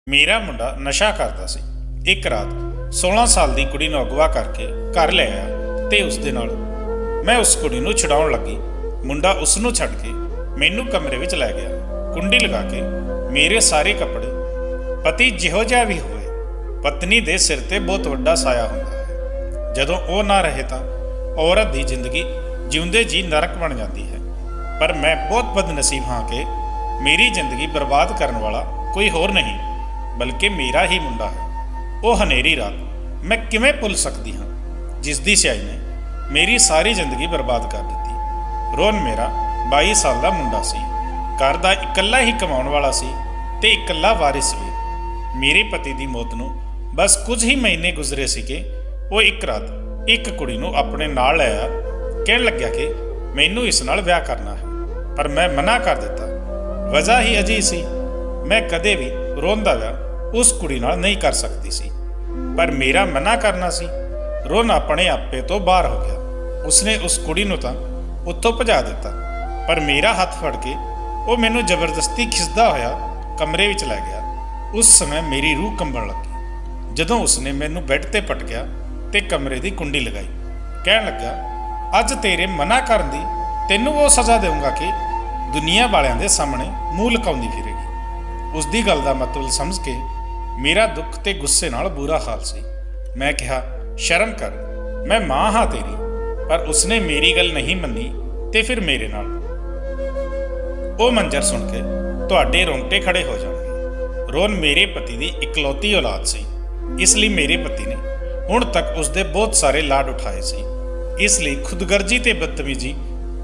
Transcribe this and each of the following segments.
ਮੇਰਾ ਮੁੰਡਾ ਨਸ਼ਾ ਕਰਦਾ ਸੀ। ਇੱਕ ਰਾਤ 16 ਸਾਲ ਦੀ ਕੁੜੀ ਨੂੰ ਅਗਵਾ ਕਰਕੇ ਘਰ ਲੈ ਆਇਆ ਤੇ ਉਸ ਦੇ ਨਾਲ ਮੈਂ ਉਸ ਕੁੜੀ ਨੂੰ ਛੁਡਾਉਣ ਲੱਗੀ। ਮੁੰਡਾ ਉਸ ਨੂੰ ਛੱਡ ਕੇ ਮੈਨੂੰ ਕਮਰੇ ਵਿੱਚ ਲੈ ਗਿਆ। ਕੁੰਡੀ ਲਗਾ ਕੇ ਮੇਰੇ ਸਾਰੇ ਕੱਪੜੇ, ਪਤੀ ਜਿਹੋ ਜਿਹਾ ਵੀ ਹੋਵੇ, ਪਤਨੀ ਦੇ ਸਿਰ ਤੇ ਬਹੁਤ ਵੱਡਾ ਸਾਇਆ ਹੁੰਦਾ ਹੈ। ਜਦੋਂ ਉਹ ਨਾ ਰਹੇ ਤਾਂ ਔਰਤ ਦੀ ਜ਼ਿੰਦਗੀ ਜਿਉਂਦੇ ਜੀ ਨਰਕ ਬਣ ਜਾਂਦੀ ਹੈ। ਪਰ ਮੈਂ ਬਹੁਤ ਬਦਨਸੀਬ ਹਾਂ ਕਿ ਮੇਰੀ ਜ਼ਿੰਦਗੀ ਬਰਬਾਦ ਕਰਨ ਵਾਲਾ ਕੋਈ ਹੋਰ ਨਹੀਂ ਬਲਕਿ ਮੇਰਾ ਹੀ ਮੁੰਡਾ ਹੈ। ਉਹ ਹਨੇਰੀ ਰਾਤ ਮੈਂ ਕਿਵੇਂ ਭੁੱਲ ਸਕਦੀ ਹਾਂ ਜਿਸ ਦੀ ਸਿਆਹੀ ਨੇ ਮੇਰੀ ਸਾਰੀ ਜ਼ਿੰਦਗੀ ਬਰਬਾਦ ਕਰ ਦਿੱਤੀ। ਰੋਹਨ ਮੇਰਾ 22 ਸਾਲ ਦਾ ਮੁੰਡਾ ਸੀ। ਘਰ ਦਾ ਇਕੱਲਾ ਹੀ ਕਮਾਉਣ ਵਾਲਾ ਸੀ ਤੇ ਇਕੱਲਾ ਵਾਰਿਸ ਵੀ। ਮੇਰੇ ਪਤੀ ਦੀ ਮੌਤ ਨੂੰ ਬਸ ਕੁਝ ਹੀ ਮਹੀਨੇ ਗੁਜ਼ਰੇ ਸੀ ਕਿ ਉਹ ਇੱਕ ਰਾਤ ਇੱਕ ਕੁੜੀ ਨੂੰ ਆਪਣੇ ਨਾਲ ਲੈ ਆਇਆ। ਕਹਿਣ ਲੱਗਿਆ ਕਿ ਮੈਨੂੰ ਇਸ ਨਾਲ ਵਿਆਹ ਕਰਨਾ ਹੈ, ਪਰ ਮੈਂ ਮਨਾ ਕਰ ਦਿੱਤਾ। ਵਜ੍ਹਾ ਹੀ ਅਜਿਹੀ ਸੀ, ਮੈਂ ਕਦੇ ਵੀ ਰੋਹਨ ਦਾ ਵਿਆਹ ਉਸ ਕੁੜੀ ਨਾਲ ਨਹੀਂ ਕਰ ਸਕਦੀ ਸੀ। ਪਰ ਮੇਰਾ ਮਨਾ ਕਰਨਾ ਸੀ। ਰੋਹਨ ਆਪਣੇ ਆਪੇ ਤੋਂ ਬਾਹਰ ਹੋ ਗਿਆ। ਉਸਨੇ ਉਸ ਕੁੜੀ ਨੂੰ ਤਾਂ ਉੱਥੋਂ ਭਜਾ ਦਿੱਤਾ, ਪਰ ਮੇਰਾ ਹੱਥ ਫੜ ਕੇ ਉਹ ਮੈਨੂੰ ਜ਼ਬਰਦਸਤੀ ਖਿੱਚਦਾ ਹੋਇਆ ਕਮਰੇ ਵਿੱਚ ਲੈ ਗਿਆ। ਉਸ ਸਮੇਂ ਮੇਰੀ ਰੂਹ ਕੰਬਣ ਲੱਗੀ ਜਦੋਂ ਉਸਨੇ ਮੈਨੂੰ ਬੈੱਡ ਤੇ ਪਟਕਿਆ ਤੇ ਕਮਰੇ ਦੀ ਕੁੰਡੀ ਲਗਾਈ। ਕਹਿਣ ਲੱਗਾ, ਅੱਜ ਤੇਰੇ ਮਨਾ ਕਰਨ ਦੀ ਤੈਨੂੰ ਉਹ ਸਜ਼ਾ ਦੇਵਾਂਗਾ ਕਿ ਦੁਨੀਆ ਵਾਲਿਆਂ ਦੇ ਸਾਹਮਣੇ ਮੂੰਹ ਲੁਕਾਉਂਦੀ ਫਿਰੇਗੀ। ਉਸ ਦੀ ਗੱਲ ਦਾ ਮਤਲਬ ਸਮਝ ਕੇ ਮੇਰਾ ਦੁੱਖ ਤੇ ਗੁੱਸੇ ਨਾਲ ਬੁਰਾ ਹਾਲ ਸੀ। ਮੈਂ ਕਿਹਾ, ਸ਼ਰਮ ਕਰ, ਮੈਂ ਮਾਂ ਹਾਂ ਤੇਰੀ। ਪਰ ਉਸਨੇ ਮੇਰੀ ਗੱਲ ਨਹੀਂ ਮੰਨੀ ਤੇ ਫਿਰ ਮੇਰੇ ਨਾਲ। ਉਹ ਮੰਜ਼ਰ ਸੁਣ ਕੇ ਤੁਹਾਡੇ ਰੋਂਗਟੇ ਖੜੇ ਹੋ ਜਾਣਗੇ। ਰੋਹਨ ਮੇਰੇ ਪਤੀ ਦੀ ਇਕਲੌਤੀ ਔਲਾਦ ਸੀ, ਇਸ ਲਈ ਮੇਰੇ ਪਤੀ ਨੇ ਹੁਣ ਤੱਕ ਉਸਦੇ ਬਹੁਤ ਸਾਰੇ ਲਾਡ ਉਠਾਏ ਸੀ। ਇਸ ਲਈ ਖੁਦਗਰਜੀ ਤੇ ਬਦਤਮੀਜ਼ੀ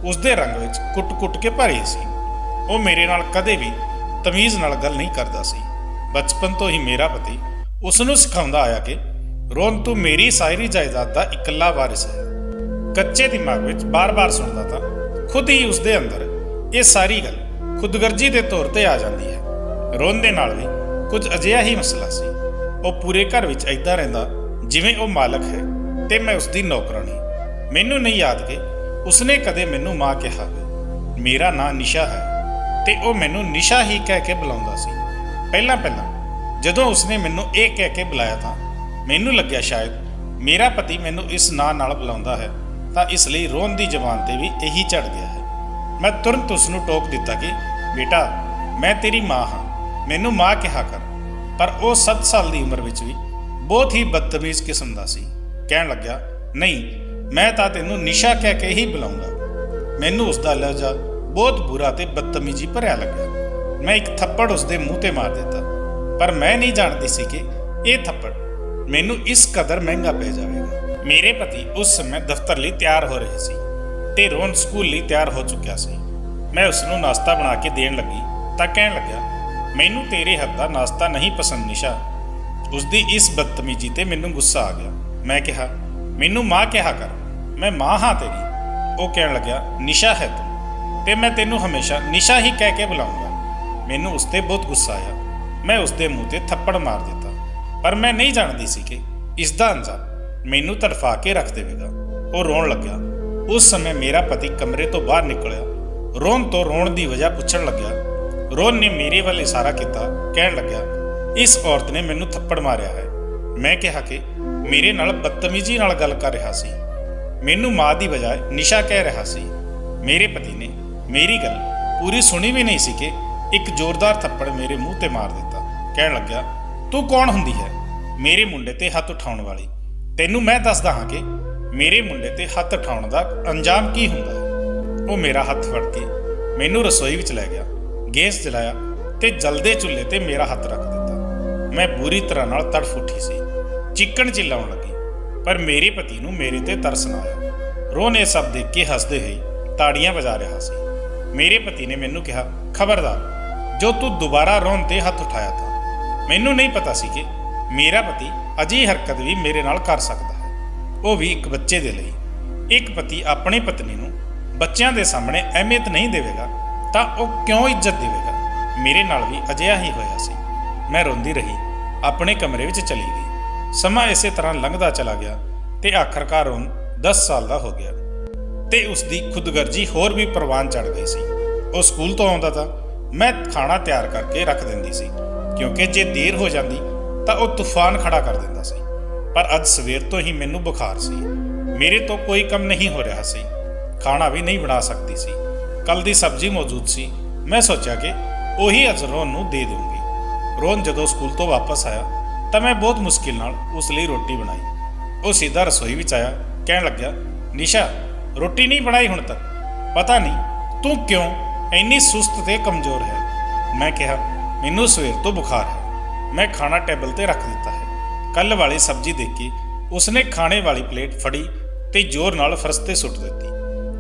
ਉਸਦੇ ਰੰਗ ਵਿੱਚ ਕੁੱਟ-ਕੁੱਟ ਕੇ ਭਰੀ ਸੀ। ਉਹ ਮੇਰੇ ਨਾਲ ਕਦੇ ਵੀ ਤਮੀਜ਼ ਨਾਲ ਗੱਲ ਨਹੀਂ ਕਰਦਾ ਸੀ। ਬਚਪਨ ਤੋਂ ਹੀ ਮੇਰਾ ਪਤੀ ਉਸ ਨੂੰ ਸਿਖਾਉਂਦਾ ਆਇਆ ਕਿ ਰੋਹਨ, ਤੂੰ ਮੇਰੀ ਸਾਰੀ ਜਾਇਦਾਦ ਦਾ ਇਕੱਲਾ ਵਾਰਿਸ ਹੈ। ਕੱਚੇ ਦਿਮਾਗ ਵਿੱਚ ਬਾਰ-ਬਾਰ ਸੁਣਦਾ ਤਾਂ ਖੁਦ ਹੀ ਉਸਦੇ ਅੰਦਰ ਇਹ ਸਾਰੀ ਗੱਲ ਖੁਦਗਰਜੀ ਦੇ ਤੌਰ ਤੇ ਆ ਜਾਂਦੀ ਹੈ। ਰੋਹਨ ਦੇ ਨਾਲ ਵੀ ਕੁਝ ਅਜਿਹਾ ਹੀ ਮਸਲਾ ਸੀ। ਉਹ ਪੂਰੇ ਘਰ ਵਿੱਚ ਏਦਾਂ ਰਹਿੰਦਾ ਜਿਵੇਂ ਉਹ ਮਾਲਕ ਹੈ ਤੇ ਮੈਂ ਉਸਦੀ ਨੌਕਰਾਨੀ। ਮੈਨੂੰ ਨਹੀਂ ਯਾਦ ਕਿ ਉਸਨੇ ਕਦੇ ਮੈਨੂੰ ਮਾਂ ਕਿਹਾ ਹੈ। ਮੇਰਾ ਨਾਂ ਨਿਸ਼ਾ ਹੈ ਤੇ ਉਹ ਮੈਨੂੰ ਨਿਸ਼ਾ ਹੀ ਕਹਿ ਕੇ ਬੁਲਾਉਂਦਾ ਸੀ। ਪਹਿਲਾਂ ਜਦੋਂ ਉਸਨੇ ਮੈਨੂੰ ਇਹ ਕਹਿ ਕੇ ਬੁਲਾਇਆ ਤਾਂ ਮੈਨੂੰ ਲੱਗਿਆ ਸ਼ਾਇਦ ਮੇਰਾ ਪਤੀ ਮੈਨੂੰ ਇਸ ਨਾਂ ਨਾਲ ਬੁਲਾਉਂਦਾ ਹੈ ਤਾਂ ਇਸ ਲਈ ਰੋਹਨ ਦੀ ਜ਼ਬਾਨ ਤੇ ਵੀ ਇਹੀ ਚੜ ਗਿਆ ਹੈ। ਮੈਂ ਤੁਰੰਤ ਉਸ ਨੂੰ ਟੋਕ ਦਿੱਤਾ ਕਿ ਬੇਟਾ, ਮੈਂ ਤੇਰੀ ਮਾਂ ਹਾਂ, ਮੈਨੂੰ ਮਾਂ ਕਿਹਾ ਕਰ। ਪਰ ਉਹ 7 ਸਾਲ ਦੀ ਉਮਰ ਵਿੱਚ ਵੀ ਬਹੁਤ ਹੀ ਬਦਤਮੀਜ਼ ਕਿਸਮ ਦਾ ਸੀ। ਕਹਿਣ ਲੱਗਾ, ਨਹੀਂ, ਮੈਂ ਤਾਂ ਤੈਨੂੰ ਨਿਸ਼ਾ ਕਹਿ ਕੇ ਹੀ ਬੁਲਾਉਂਗਾ। ਮੈਨੂੰ ਉਸ ਦਾ ਲਹਿਜਾ ਬਹੁਤ ਬੁਰਾ ਤੇ ਬਦਤਮੀਜ਼ੀ ਭਰਿਆ ਲੱਗਾ। ਮੈਂ ਇੱਕ ਥੱਪੜ ਉਸਦੇ ਮੂੰਹ ਤੇ ਮਾਰ ਦਿੱਤਾ, ਪਰ ਮੈਂ ਨਹੀਂ ਜਾਣਦੀ ਸੀ ਕਿ ਇਹ ਥੱਪੜ ਮੈਨੂੰ ਇਸ ਕਦਰ ਮਹਿੰਗਾ ਪੈ ਜਾਵੇਗਾ। ਮੇਰੇ ਪਤੀ ਉਸ ਸਮੇਂ ਦਫ਼ਤਰ ਲਈ ਤਿਆਰ ਹੋ ਰਹੇ ਸੀ ਤੇ ਰੋਹਨ ਸਕੂਲ ਲਈ ਤਿਆਰ ਹੋ ਚੁੱਕਿਆ ਸੀ। ਮੈਂ ਉਸ ਨੂੰ ਨਾਸ਼ਤਾ ਬਣਾ ਕੇ ਦੇਣ ਲੱਗੀ ਤਾਂ ਕਹਿਣ ਲੱਗਾ, ਮੈਨੂੰ ਤੇਰੇ ਹੱਥ ਦਾ ਨਾਸ਼ਤਾ ਨਹੀਂ ਪਸੰਦ ਨਿਸ਼ਾ। ਉਸਦੀ ਇਸ ਬਦਤਮੀਜ਼ੀ ਤੇ ਮੈਨੂੰ ਗੁੱਸਾ ਆ ਗਿਆ। ਮੈਂ ਕਿਹਾ, ਮੈਨੂੰ ਮਾਂ ਕਿਹਾ ਕਰ, ਮੈਂ ਮਾਂ ਹਾਂ ਤੇਰੀ। ਉਹ ਕਹਿਣ ਲੱਗਿਆ, ਨਿਸ਼ਾ ਹੈ ਤੂੰ ਤੇ ਮੈਂ ਤੈਨੂੰ ਹਮੇਸ਼ਾ ਨਿਸ਼ਾ ਹੀ ਕਹਿ ਕੇ ਬੁਲਾਉਂਗਾ। ਮੈਨੂੰ ਉਸ ਤੇ ਬਹੁਤ ਗੁੱਸਾ ਆਇਆ। ਮੈਂ ਉਸਦੇ ਮੂੰਹ ਤੇ ਥੱਪੜ ਮਾਰ ਦਿੱਤਾ, ਪਰ ਮੈਂ ਨਹੀਂ ਜਾਣਦੀ ਸੀ ਕਿ ਇਸ ਦਾ ਅੰਜਾਮ ਮੈਨੂੰ ਤੜਫਾ ਕੇ ਰੱਖ ਦੇਵੇਗਾ। ਉਹ ਰੋਣ ਲੱਗਾ। ਉਸ ਸਮੇਂ ਮੇਰਾ ਪਤੀ ਕਮਰੇ ਤੋਂ ਬਾਹਰ ਨਿਕਲਿਆ। ਰੋਹਨ ਤੋਂ ਰੋਣ ਦੀ ਵਜ੍ਹਾ ਪੁੱਛਣ ਲੱਗਿਆ। ਰੋਹਨ ਨੇ ਮੇਰੇ ਵੱਲ ਇਸ਼ਾਰਾ ਕੀਤਾ। ਕਹਿਣ ਲੱਗਿਆ, ਇਸ ਔਰਤ ਨੇ ਮੈਨੂੰ ਥੱਪੜ ਮਾਰਿਆ ਹੈ। ਮੈਂ ਕਿਹਾ ਕਿ ਮੇਰੇ ਨਾਲ ਬਦਤਮੀਜ਼ੀ ਨਾਲ ਗੱਲ ਕਰ ਰਿਹਾ ਸੀ, ਮੈਨੂੰ ਮਾਂ ਦੀ ਬਜਾਏ ਨਿਸ਼ਾ ਕਹਿ ਰਿਹਾ ਸੀ। ਮੇਰੇ ਪਤੀ ਨੇ ਮੇਰੀ ਗੱਲ ਪੂਰੀ ਸੁਣੀ ਵੀ ਨਹੀਂ ਸੀ ਕਿ ਇੱਕ ਜ਼ੋਰਦਾਰ ਥੱਪੜ ਮੇਰੇ ਮੂੰਹ ਤੇ ਮਾਰ ਦਿੱਤਾ। ਕਹਿਣ ਲੱਗਿਆ, ਤੂੰ ਕੌਣ ਹੁੰਦੀ ਹੈ ਮੇਰੇ ਮੁੰਡੇ ਤੇ ਹੱਥ ਉਠਾਉਣ ਵਾਲੀ? ਤੈਨੂੰ ਮੈਂ ਦੱਸਦਾ ਹਾਂ ਕਿ ਮੇਰੇ ਮੁੰਡੇ ਤੇ ਹੱਥ ਉਠਾਉਣ ਦਾ ਅੰਜਾਮ ਕੀ ਹੁੰਦਾ ਹੈ। ਉਹ ਮੇਰਾ ਹੱਥ ਫੜ ਕੇ ਮੈਨੂੰ ਰਸੋਈ ਵਿੱਚ ਲੈ ਗਿਆ। ਗੈਸ ਜਲਾਇਆ ਤੇ ਜਲਦੇ ਚੁੱਲ੍ਹੇ ਤੇ ਮੇਰਾ ਹੱਥ ਰੱਖ ਦਿੱਤਾ। ਮੈਂ ਬੁਰੀ ਤਰ੍ਹਾਂ ਨਾਲ ਤੜਫ ਉੱਠੀ ਸੀ, ਚੀਕਣ ਚਿੱਲਾਉਣ ਲੱਗੀ, ਪਰ ਮੇਰੇ ਪਤੀ ਨੂੰ ਮੇਰੇ ਤੇ ਤਰਸ ਨਾ ਆਇਆ। ਰੋਹਨ ਇਹ ਸਭ ਦੇਖ ਕੇ ਹੱਸਦੇ ਹੋਏ ਤਾੜੀਆਂ ਵਜਾ ਰਿਹਾ ਸੀ। ਮੇਰੇ ਪਤੀ ਨੇ ਮੈਨੂੰ ਕਿਹਾ, ਖਬਰਦਾਰ, ਜੋ ਤੂੰ ਦੁਬਾਰਾ ਰੋਹਨ ਤੇ ਹੱਥ ਉਠਾਇਆ ਤਾਂ। ਮੈਨੂੰ ਨਹੀਂ ਪਤਾ ਸੀ ਕਿ ਮੇਰਾ ਪਤੀ ਅਜਿਹੀ ਹਰਕਤ ਵੀ ਮੇਰੇ ਨਾਲ ਕਰ ਸਕਦਾ ਹੈ, ਉਹ ਵੀ ਇੱਕ ਬੱਚੇ ਦੇ ਲਈ। ਇੱਕ ਪਤੀ ਆਪਣੀ ਪਤਨੀ ਨੂੰ ਬੱਚਿਆਂ ਦੇ ਸਾਹਮਣੇ ਅਹਿਮੀਅਤ ਨਹੀਂ ਦੇਵੇਗਾ ਤਾਂ ਉਹ ਕਿਉਂ ਇੱਜ਼ਤ ਦੇਵੇਗਾ। ਮੇਰੇ ਨਾਲ ਵੀ ਅਜਿਹਾ ਹੀ ਹੋਇਆ ਸੀ। ਮੈਂ ਰੋਂਦੀ ਰਹੀ, ਆਪਣੇ ਕਮਰੇ ਵਿੱਚ ਚਲੀ ਗਈ। ਸਮਾਂ ਇਸੇ ਤਰ੍ਹਾਂ ਲੰਘਦਾ ਚਲਾ ਗਿਆ ਤੇ ਆਖਰਕਾਰ ਰੋਹਨ 10 ਸਾਲ ਦਾ ਹੋ ਗਿਆ ਤੇ ਉਸ ਦੀ ਖੁਦਗਰਜੀ ਹੋਰ ਵੀ ਪ੍ਰਵਾਨ ਚੜ੍ਹ ਗਈ ਸੀ। ਉਹ ਸਕੂਲ ਤੋਂ ਆਉਂਦਾ ਤਾਂ ਮੈਂ ਖਾਣਾ ਤਿਆਰ ਕਰਕੇ ਰੱਖ ਦਿੰਦੀ ਸੀ ਕਿਉਂਕਿ ਜੇ ਦੇਰ ਹੋ ਜਾਂਦੀ ਤਾਂ ਉਹ ਤੂਫਾਨ ਖੜਾ ਕਰ ਦਿੰਦਾ ਸੀ। ਪਰ ਅੱਜ ਸਵੇਰ ਤੋਂ ਹੀ ਮੈਨੂੰ ਬੁਖਾਰ ਸੀ। ਮੇਰੇ ਤੋਂ ਕੋਈ ਕੰਮ ਨਹੀਂ ਹੋ ਰਿਹਾ ਸੀ। ਖਾਣਾ ਵੀ ਨਹੀਂ ਬਣਾ ਸਕਦੀ ਸੀ। ਕੱਲ ਦੀ ਸਬਜ਼ੀ ਮੌਜੂਦ ਸੀ। ਮੈਂ ਸੋਚਿਆ ਕਿ ਉਹੀ ਅੱਜ ਰੋਹਨ ਨੂੰ ਦੇ ਦੂੰਗੀ। ਰੋਹਨ ਜਦੋਂ ਸਕੂਲ ਤੋਂ ਵਾਪਸ ਆਇਆ ਤਾਂ ਮੈਂ ਬਹੁਤ ਮੁਸ਼ਕਿਲ ਨਾਲ ਉਸ ਲਈ ਰੋਟੀ ਬਣਾਈ। ਉਹ ਸਿੱਧਾ ਰਸੋਈ ਵਿੱਚ ਆਇਆ, ਕਹਿਣ ਲੱਗਿਆ, ਨਿਸ਼ਾ ਰੋਟੀ ਨਹੀਂ ਬਣਾਈ ਹੁਣ ਤੱਕ? ਪਤਾ ਨਹੀਂ ਤੂੰ ਕਿਉਂ ਇੰਨੀ ਸੁਸਤ ਤੇ ਕਮਜ਼ੋਰ ਹੈ। ਮੈਂ ਕਿਹਾ, ਮੈਨੂੰ ਸਵੇਰ ਤੋਂ ਬੁਖਾਰ ਹੈ। ਮੈਂ ਖਾਣਾ ਟੇਬਲ ਤੇ ਰੱਖ ਦਿੱਤਾ ਹੈ। ਕੱਲ ਵਾਲੀ ਸਬਜ਼ੀ ਦੇਖ ਕੇ ਉਸਨੇ ਖਾਣੇ ਵਾਲੀ ਪਲੇਟ ਫੜੀ ਤੇ ਜ਼ੋਰ ਨਾਲ ਫਰਸ਼ ਤੇ ਸੁੱਟ ਦਿੱਤੀ।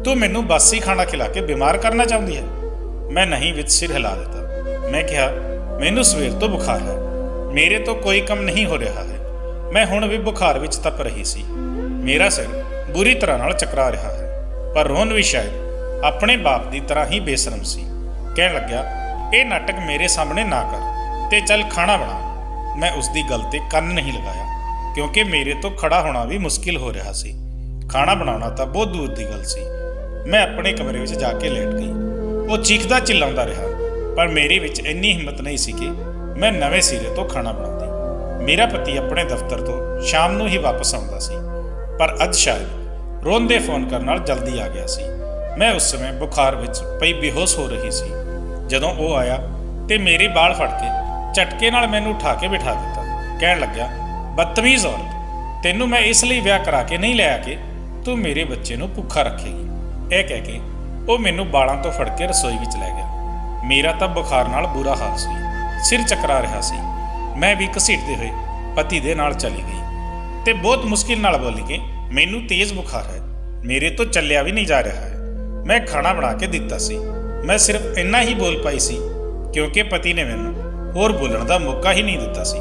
ਤੂੰ ਮੈਨੂੰ ਬਾਸੀ ਖਾਣਾ ਖਿਲਾ ਕੇ ਬਿਮਾਰ ਕਰਨਾ ਚਾਹੁੰਦੀ ਹੈ? ਮੈਂ ਨਹੀਂ ਵਿੱਚ ਸਿਰ ਹਿਲਾ ਦਿੱਤਾ। ਮੈਂ ਕਿਹਾ, ਮੈਨੂੰ ਸਵੇਰ ਤੋਂ ਬੁਖਾਰ ਹੈ। ਮੇਰੇ ਤੋਂ ਕੋਈ ਕੰਮ ਨਹੀਂ ਹੋ ਰਿਹਾ ਹੈ। ਮੈਂ ਹੁਣ ਵੀ ਬੁਖਾਰ ਵਿੱਚ ਤਪ ਰਹੀ ਸੀ। ਮੇਰਾ ਸਿਰ ਬੁਰੀ ਤਰ੍ਹਾਂ ਨਾਲ ਚਕਰਾ ਰਿਹਾ ਹੈ। ਪਰ ਰੋਹਨ ਵੀ ਸ਼ਾਇਦ ਆਪਣੇ ਬਾਪ ਦੀ ਤਰ੍ਹਾਂ ਹੀ ਬੇਸ਼ਰਮ ਸੀ। ਕਹਿਣ ਲੱਗਿਆ, ਇਹ ਨਾਟਕ ਮੇਰੇ ਸਾਹਮਣੇ ਨਾ ਕਰ ਤੇ ਚੱਲ ਖਾਣਾ ਬਣਾ। ਮੈਂ ਉਸ ਦੀ ਗੱਲ ਤੇ ਕੰਨ ਨਹੀਂ ਲਗਾਇਆ, ਕਿਉਂਕਿ ਮੇਰੇ ਤੋਂ ਖੜਾ ਹੋਣਾ ਵੀ ਮੁਸ਼ਕਿਲ ਹੋ ਰਿਹਾ ਸੀ। ਖਾਣਾ ਬਣਾਉਣਾ ਤਾਂ ਬਹੁਤ ਦੂਰ ਦੀ ਗੱਲ ਸੀ। ਮੈਂ ਆਪਣੇ ਕਮਰੇ ਵਿੱਚ ਜਾ ਕੇ ਲੇਟ ਗਈ। ਉਹ ਚੀਖਦਾ ਚਿল্ਲਾਉਂਦਾ ਰਿਹਾ, ਪਰ ਮੇਰੇ ਵਿੱਚ ਇੰਨੀ ਹਿੰਮਤ ਨਹੀਂ ਸੀ ਕਿ ਮੈਂ ਨਵੇਂ ਸਿਰੇ ਤੋਂ ਖਾਣਾ ਬਣਾਉਂਦੀ। ਮੇਰਾ ਪਤੀ ਆਪਣੇ ਦਫ਼ਤਰ ਤੋਂ ਸ਼ਾਮ ਨੂੰ ਹੀ ਵਾਪਸ ਆਉਂਦਾ ਸੀ, ਪਰ ਅੱਜ ਸ਼ਾਇਦ ਰੋਹਨ ਦੇ ਫੋਨ ਕਰਨ ਨਾਲ ਜਲਦੀ ਆ ਗਿਆ ਸੀ। ਮੈਂ ਉਸ ਸਮੇਂ ਬੁਖਾਰ ਵਿੱਚ ਪਈ ਬੇਹੋਸ਼ ਹੋ ਰਹੀ ਸੀ। ਜਦੋਂ ਉਹ ਆਇਆ ਤੇ ਮੇਰੇ ਵਾਲ ਫੜ ਕੇ ਝਟਕੇ ਨਾਲ ਮੈਨੂੰ ਉਠਾ ਕੇ ਬਿਠਾ ਦਿੱਤਾ। ਕਹਿਣ ਲੱਗਿਆ, ਬਦਤਮੀਜ਼ ਔਰਤ, ਤੈਨੂੰ ਮੈਂ ਇਸ ਲਈ ਵਿਆਹ ਕਰਾ ਕੇ ਨਹੀਂ ਲਿਆ ਕਿ ਤੂੰ ਮੇਰੇ ਬੱਚੇ ਨੂੰ ਭੁੱਖਾ ਰੱਖੇਗੀ। ਇਹ ਕਹਿ ਕੇ ਉਹ ਮੈਨੂੰ ਬਾਲਾਂ ਤੋਂ ਫੜ ਕੇ ਰਸੋਈ ਵਿੱਚ ਲੈ ਗਿਆ। ਮੇਰਾ ਤਾਂ ਬੁਖਾਰ ਨਾਲ ਬੁਰਾ ਹਾਲ ਸੀ, ਸਿਰ ਚਕਰਾ ਰਿਹਾ ਸੀ। ਮੈਂ ਵੀ ਘਸੀਟਦੇ ਹੋਏ ਪਤੀ ਦੇ ਨਾਲ ਚਲੀ ਗਈ ਤੇ ਬਹੁਤ ਮੁਸ਼ਕਿਲ ਨਾਲ ਬੋਲੀ ਕਿ ਮੈਨੂੰ ਤੇਜ਼ ਬੁਖਾਰ ਹੈ, ਮੇਰੇ ਤੋਂ ਚੱਲਿਆ ਵੀ ਨਹੀਂ ਜਾ ਰਿਹਾ ਹੈ। ਮੈਂ ਖਾਣਾ ਬਣਾ ਕੇ ਦਿੱਤਾ ਸੀ। ਮੈਂ ਸਿਰਫ ਇੰਨਾ ਹੀ ਬੋਲ ਪਾਈ ਸੀ ਕਿਉਂਕਿ ਪਤੀ ਨੇ ਮੈਨੂੰ ਹੋਰ ਬੋਲਣ ਦਾ ਮੌਕਾ ਹੀ ਨਹੀਂ ਦਿੱਤਾ ਸੀ।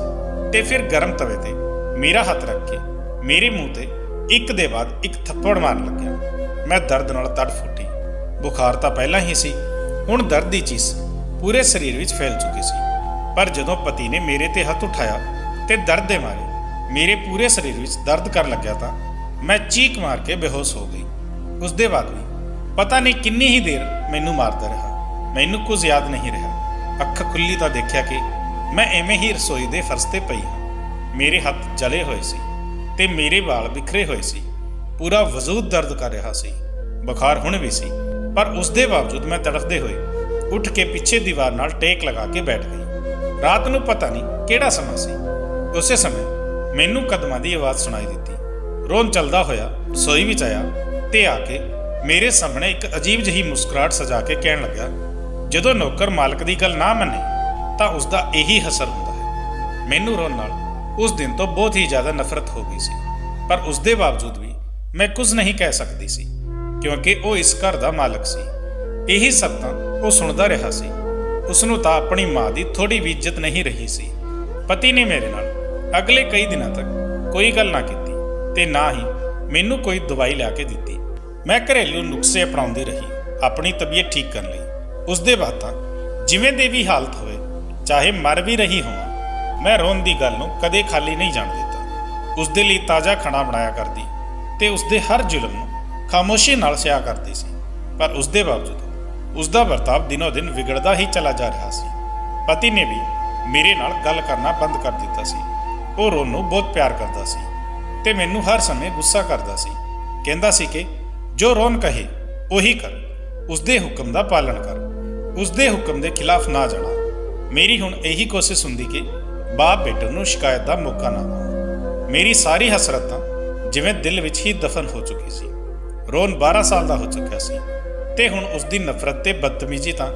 ਤੇ ਫਿਰ ਗਰਮ ਤਵੇ ਤੇ ਮੇਰਾ ਹੱਥ ਰੱਖ ਕੇ ਮੇਰੇ ਮੂੰਹ ਤੇ ਇੱਕ ਦੇ ਬਾਅਦ ਇੱਕ ਥੱਪੜ ਮਾਰਨ ਲੱਗਿਆ। ਮੈਂ ਦਰਦ ਨਾਲ ਤੜਫ ਉੱਠੀ। ਬੁਖਾਰ ਤਾਂ ਪਹਿਲਾਂ ਹੀ ਸੀ, ਹੁਣ ਦਰਦ ਦੀ ਚੀਸ ਪੂਰੇ ਸਰੀਰ ਵਿੱਚ ਫੈਲ ਚੁੱਕੀ ਸੀ। ਪਰ ਜਦੋਂ ਪਤੀ ਨੇ ਮੇਰੇ ਤੇ ਹੱਥ ਉਠਾਇਆ ਤੇ ਦਰਦ ਦੇ ਮਾਰੇ ਮੇਰੇ ਪੂਰੇ ਸਰੀਰ ਵਿੱਚ ਦਰਦ ਕਰਨ ਲੱਗਿਆ ਤਾਂ ਮੈਂ ਚੀਕ ਮਾਰ ਕੇ ਬੇਹੋਸ਼ ਹੋ ਗਈ। ਉਸ ਦੇ ਬਾਅਦ ਵੀ ਪਤਾ ਨਹੀਂ ਕਿੰਨੀ ਹੀ ਦੇਰ ਮੈਨੂੰ ਮਾਰਦਾ ਰਿਹਾ। ਮੈਨੂੰ ਕੁਝ ਯਾਦ ਨਹੀਂ ਰਿਹਾ। ਅੱਖ ਖੁੱਲੀ ਤਾਂ ਦੇਖਿਆ ਕਿ ਮੈਂ ਐਵੇਂ ਹੀ ਰਸੋਈ ਦੇ ਫਰਸ਼ ਤੇ ਪਈ ਹਾਂ। ਮੇਰੇ ਹੱਥ ਜਲੇ ਹੋਏ ਸੀ ਤੇ ਮੇਰੇ ਵਾਲ ਬਿਖਰੇ ਹੋਏ ਸੀ। ਪੂਰਾ ਵਜੂਦ ਦਰਦ ਕਰ ਰਿਹਾ ਸੀ। ਬੁਖਾਰ ਹੁਣ ਵੀ ਸੀ, ਪਰ ਉਸ ਦੇ ਬਾਵਜੂਦ ਮੈਂ ਤੜਫਦੇ ਹੋਏ ਉੱਠ ਕੇ ਪਿੱਛੇ ਦੀਵਾਰ ਨਾਲ ਟੇਕ ਲਗਾ ਕੇ ਬੈਠ ਗਈ। ਰਾਤ ਨੂੰ ਪਤਾ ਨਹੀਂ ਕਿਹੜਾ ਸਮਾਂ ਸੀ। ਉਸੇ ਸਮੇਂ ਮੈਨੂੰ ਕਦਮਾਂ ਦੀ ਆਵਾਜ਼ ਸੁਣਾਈ ਦਿੱਤੀ। ਰੋਹਨ ਚੱਲਦਾ ਹੋਇਆ ਰਸੋਈ ਵਿੱਚ ਆਇਆ ਤੇ ਆ ਕੇ ਮੇਰੇ ਸਾਹਮਣੇ ਇੱਕ ਅਜੀਬ ਜਿਹੀ ਮੁਸਕਰਾਹਟ ਸਜਾ ਕੇ ਕਹਿਣ ਲੱਗਾ, ਜਦੋਂ ਨੌਕਰ ਮਾਲਕ ਦੀ ਗੱਲ ਨਾ ਮੰਨੇ ਤਾਂ ਉਸ ਦਾ ਇਹੀ ਅਸਰ ਹੁੰਦਾ ਹੈ। ਮੈਨੂੰ ਰੋਹਨ ਨਾਲ ਉਸ ਦਿਨ ਤੋਂ ਬਹੁਤ ਹੀ ਜ਼ਿਆਦਾ ਨਫ਼ਰਤ ਹੋ ਗਈ ਸੀ, ਪਰ ਉਸ ਦੇ ਬਾਵਜੂਦ ਵੀ ਮੈਂ ਕੁਝ ਨਹੀਂ ਕਹਿ ਸਕਦੀ ਸੀ ਕਿਉਂਕਿ ਉਹ ਇਸ ਘਰ ਦਾ ਮਾਲਕ ਸੀ। ਇਹੀ ਸਭ ਤਾਂ ਉਹ ਸੁਣਦਾ ਰਿਹਾ ਸੀ। ਉਸ ਨੂੰ ਤਾਂ ਆਪਣੀ ਮਾਂ ਦੀ ਥੋੜੀ ਵੀ ਇੱਜ਼ਤ ਨਹੀਂ ਰਹੀ ਸੀ। ਪਤੀ ਨੇ ਮੇਰੇ ਨਾਲ ਅਗਲੇ ਕਈ ਦਿਨਾਂ ਤੱਕ ਕੋਈ ਗੱਲ ਨਾ ਕੀਤੀ ਤੇ ਨਾ ਹੀ ਮੈਨੂੰ ਕੋਈ ਦਵਾਈ ਲਿਆ ਕੇ ਦਿੱਤੀ। ਮੈਂ ਘਰੇਲੂ ਨੁਸਖੇ ਅਪਣਾਉਂਦੀ ਰਹੀ ਆਪਣੀ ਤਬੀਅਤ ਠੀਕ ਕਰਨ ਲਈ। ਉਸ ਦੇ ਬਾਅਦ ਤਾਂ ਜਿਵੇਂ ਦੀ ਵੀ ਹਾਲਤ ਹੋਵੇ, ਚਾਹੇ ਮਰ ਵੀ ਰਹੀ ਹੋਵਾਂ, ਮੈਂ ਰੋਹਨ ਦੀ ਗੱਲ ਨੂੰ ਕਦੇ ਖਾਲੀ ਨਹੀਂ ਜਾਣ ਦਿੱਤਾ। ਉਸ ਦੇ ਲਈ ਤਾਜ਼ਾ ਖਾਣਾ ਬਣਾਇਆ ਕਰਦੀ ਤੇ ਉਸ ਦੇ ਹਰ ਜ਼ੁਲਮ ਨੂੰ ਖਾਮੋਸ਼ੀ ਨਾਲ ਸਹਿ ਕਰਦੀ ਸੀ। ਪਰ ਉਸ ਦੇ ਬਾਵਜੂਦ ਉਸ ਦਾ ਵਰਤਾਵ ਦਿਨੋਂ ਦਿਨ ਵਿਗੜਦਾ ਹੀ ਚਲਾ ਜਾ ਰਿਹਾ ਸੀ। ਪਤੀ ਨੇ ਵੀ ਮੇਰੇ ਨਾਲ ਗੱਲ ਕਰਨਾ ਬੰਦ ਕਰ ਦਿੱਤਾ ਸੀ। ਉਹ ਰੋਹਨ ਨੂੰ ਬਹੁਤ ਪਿਆਰ ਕਰਦਾ ਸੀ ਤੇ ਮੈਨੂੰ ਹਰ ਸਮੇਂ ਗੁੱਸਾ ਕਰਦਾ ਸੀ। ਕਹਿੰਦਾ ਸੀ ਕਿ ਜੋ ਰੋਹਨ ਕਹੇ ਉਹੀ ਕਰ, ਉਸ ਦੇ ਹੁਕਮ ਦਾ ਪਾਲਣ ਕਰ, ਉਸ ਦੇ ਹੁਕਮ ਦੇ ਖਿਲਾਫ ਨਾ ਜਾਣਾ। ਮੇਰੀ ਹੁਣ ਇਹੀ ਕੋਸ਼ਿਸ਼ ਹੁੰਦੀ ਕਿ ਬਾਪ ਬੇਟੇ ਨੂੰ ਸ਼ਿਕਾਇਤ ਦਾ ਮੌਕਾ ਨਾ ਦੇਵਾਂ। ਮੇਰੀ ਸਾਰੀ ਹਸਰਤ ਤਾਂ ਜਿਵੇਂ ਦਿਲ ਵਿੱਚ ਹੀ ਦਫਨ ਹੋ ਚੁੱਕੀ ਸੀ। ਰੋਹਨ 12 ਸਾਲ ਦਾ ਹੋ ਚੁੱਕਿਆ ਸੀ ਤੇ ਹੁਣ ਉਸ ਦੀ ਨਫ਼ਰਤ ਤੇ ਬਦਤਮੀਜ਼ੀ ਤਾਂ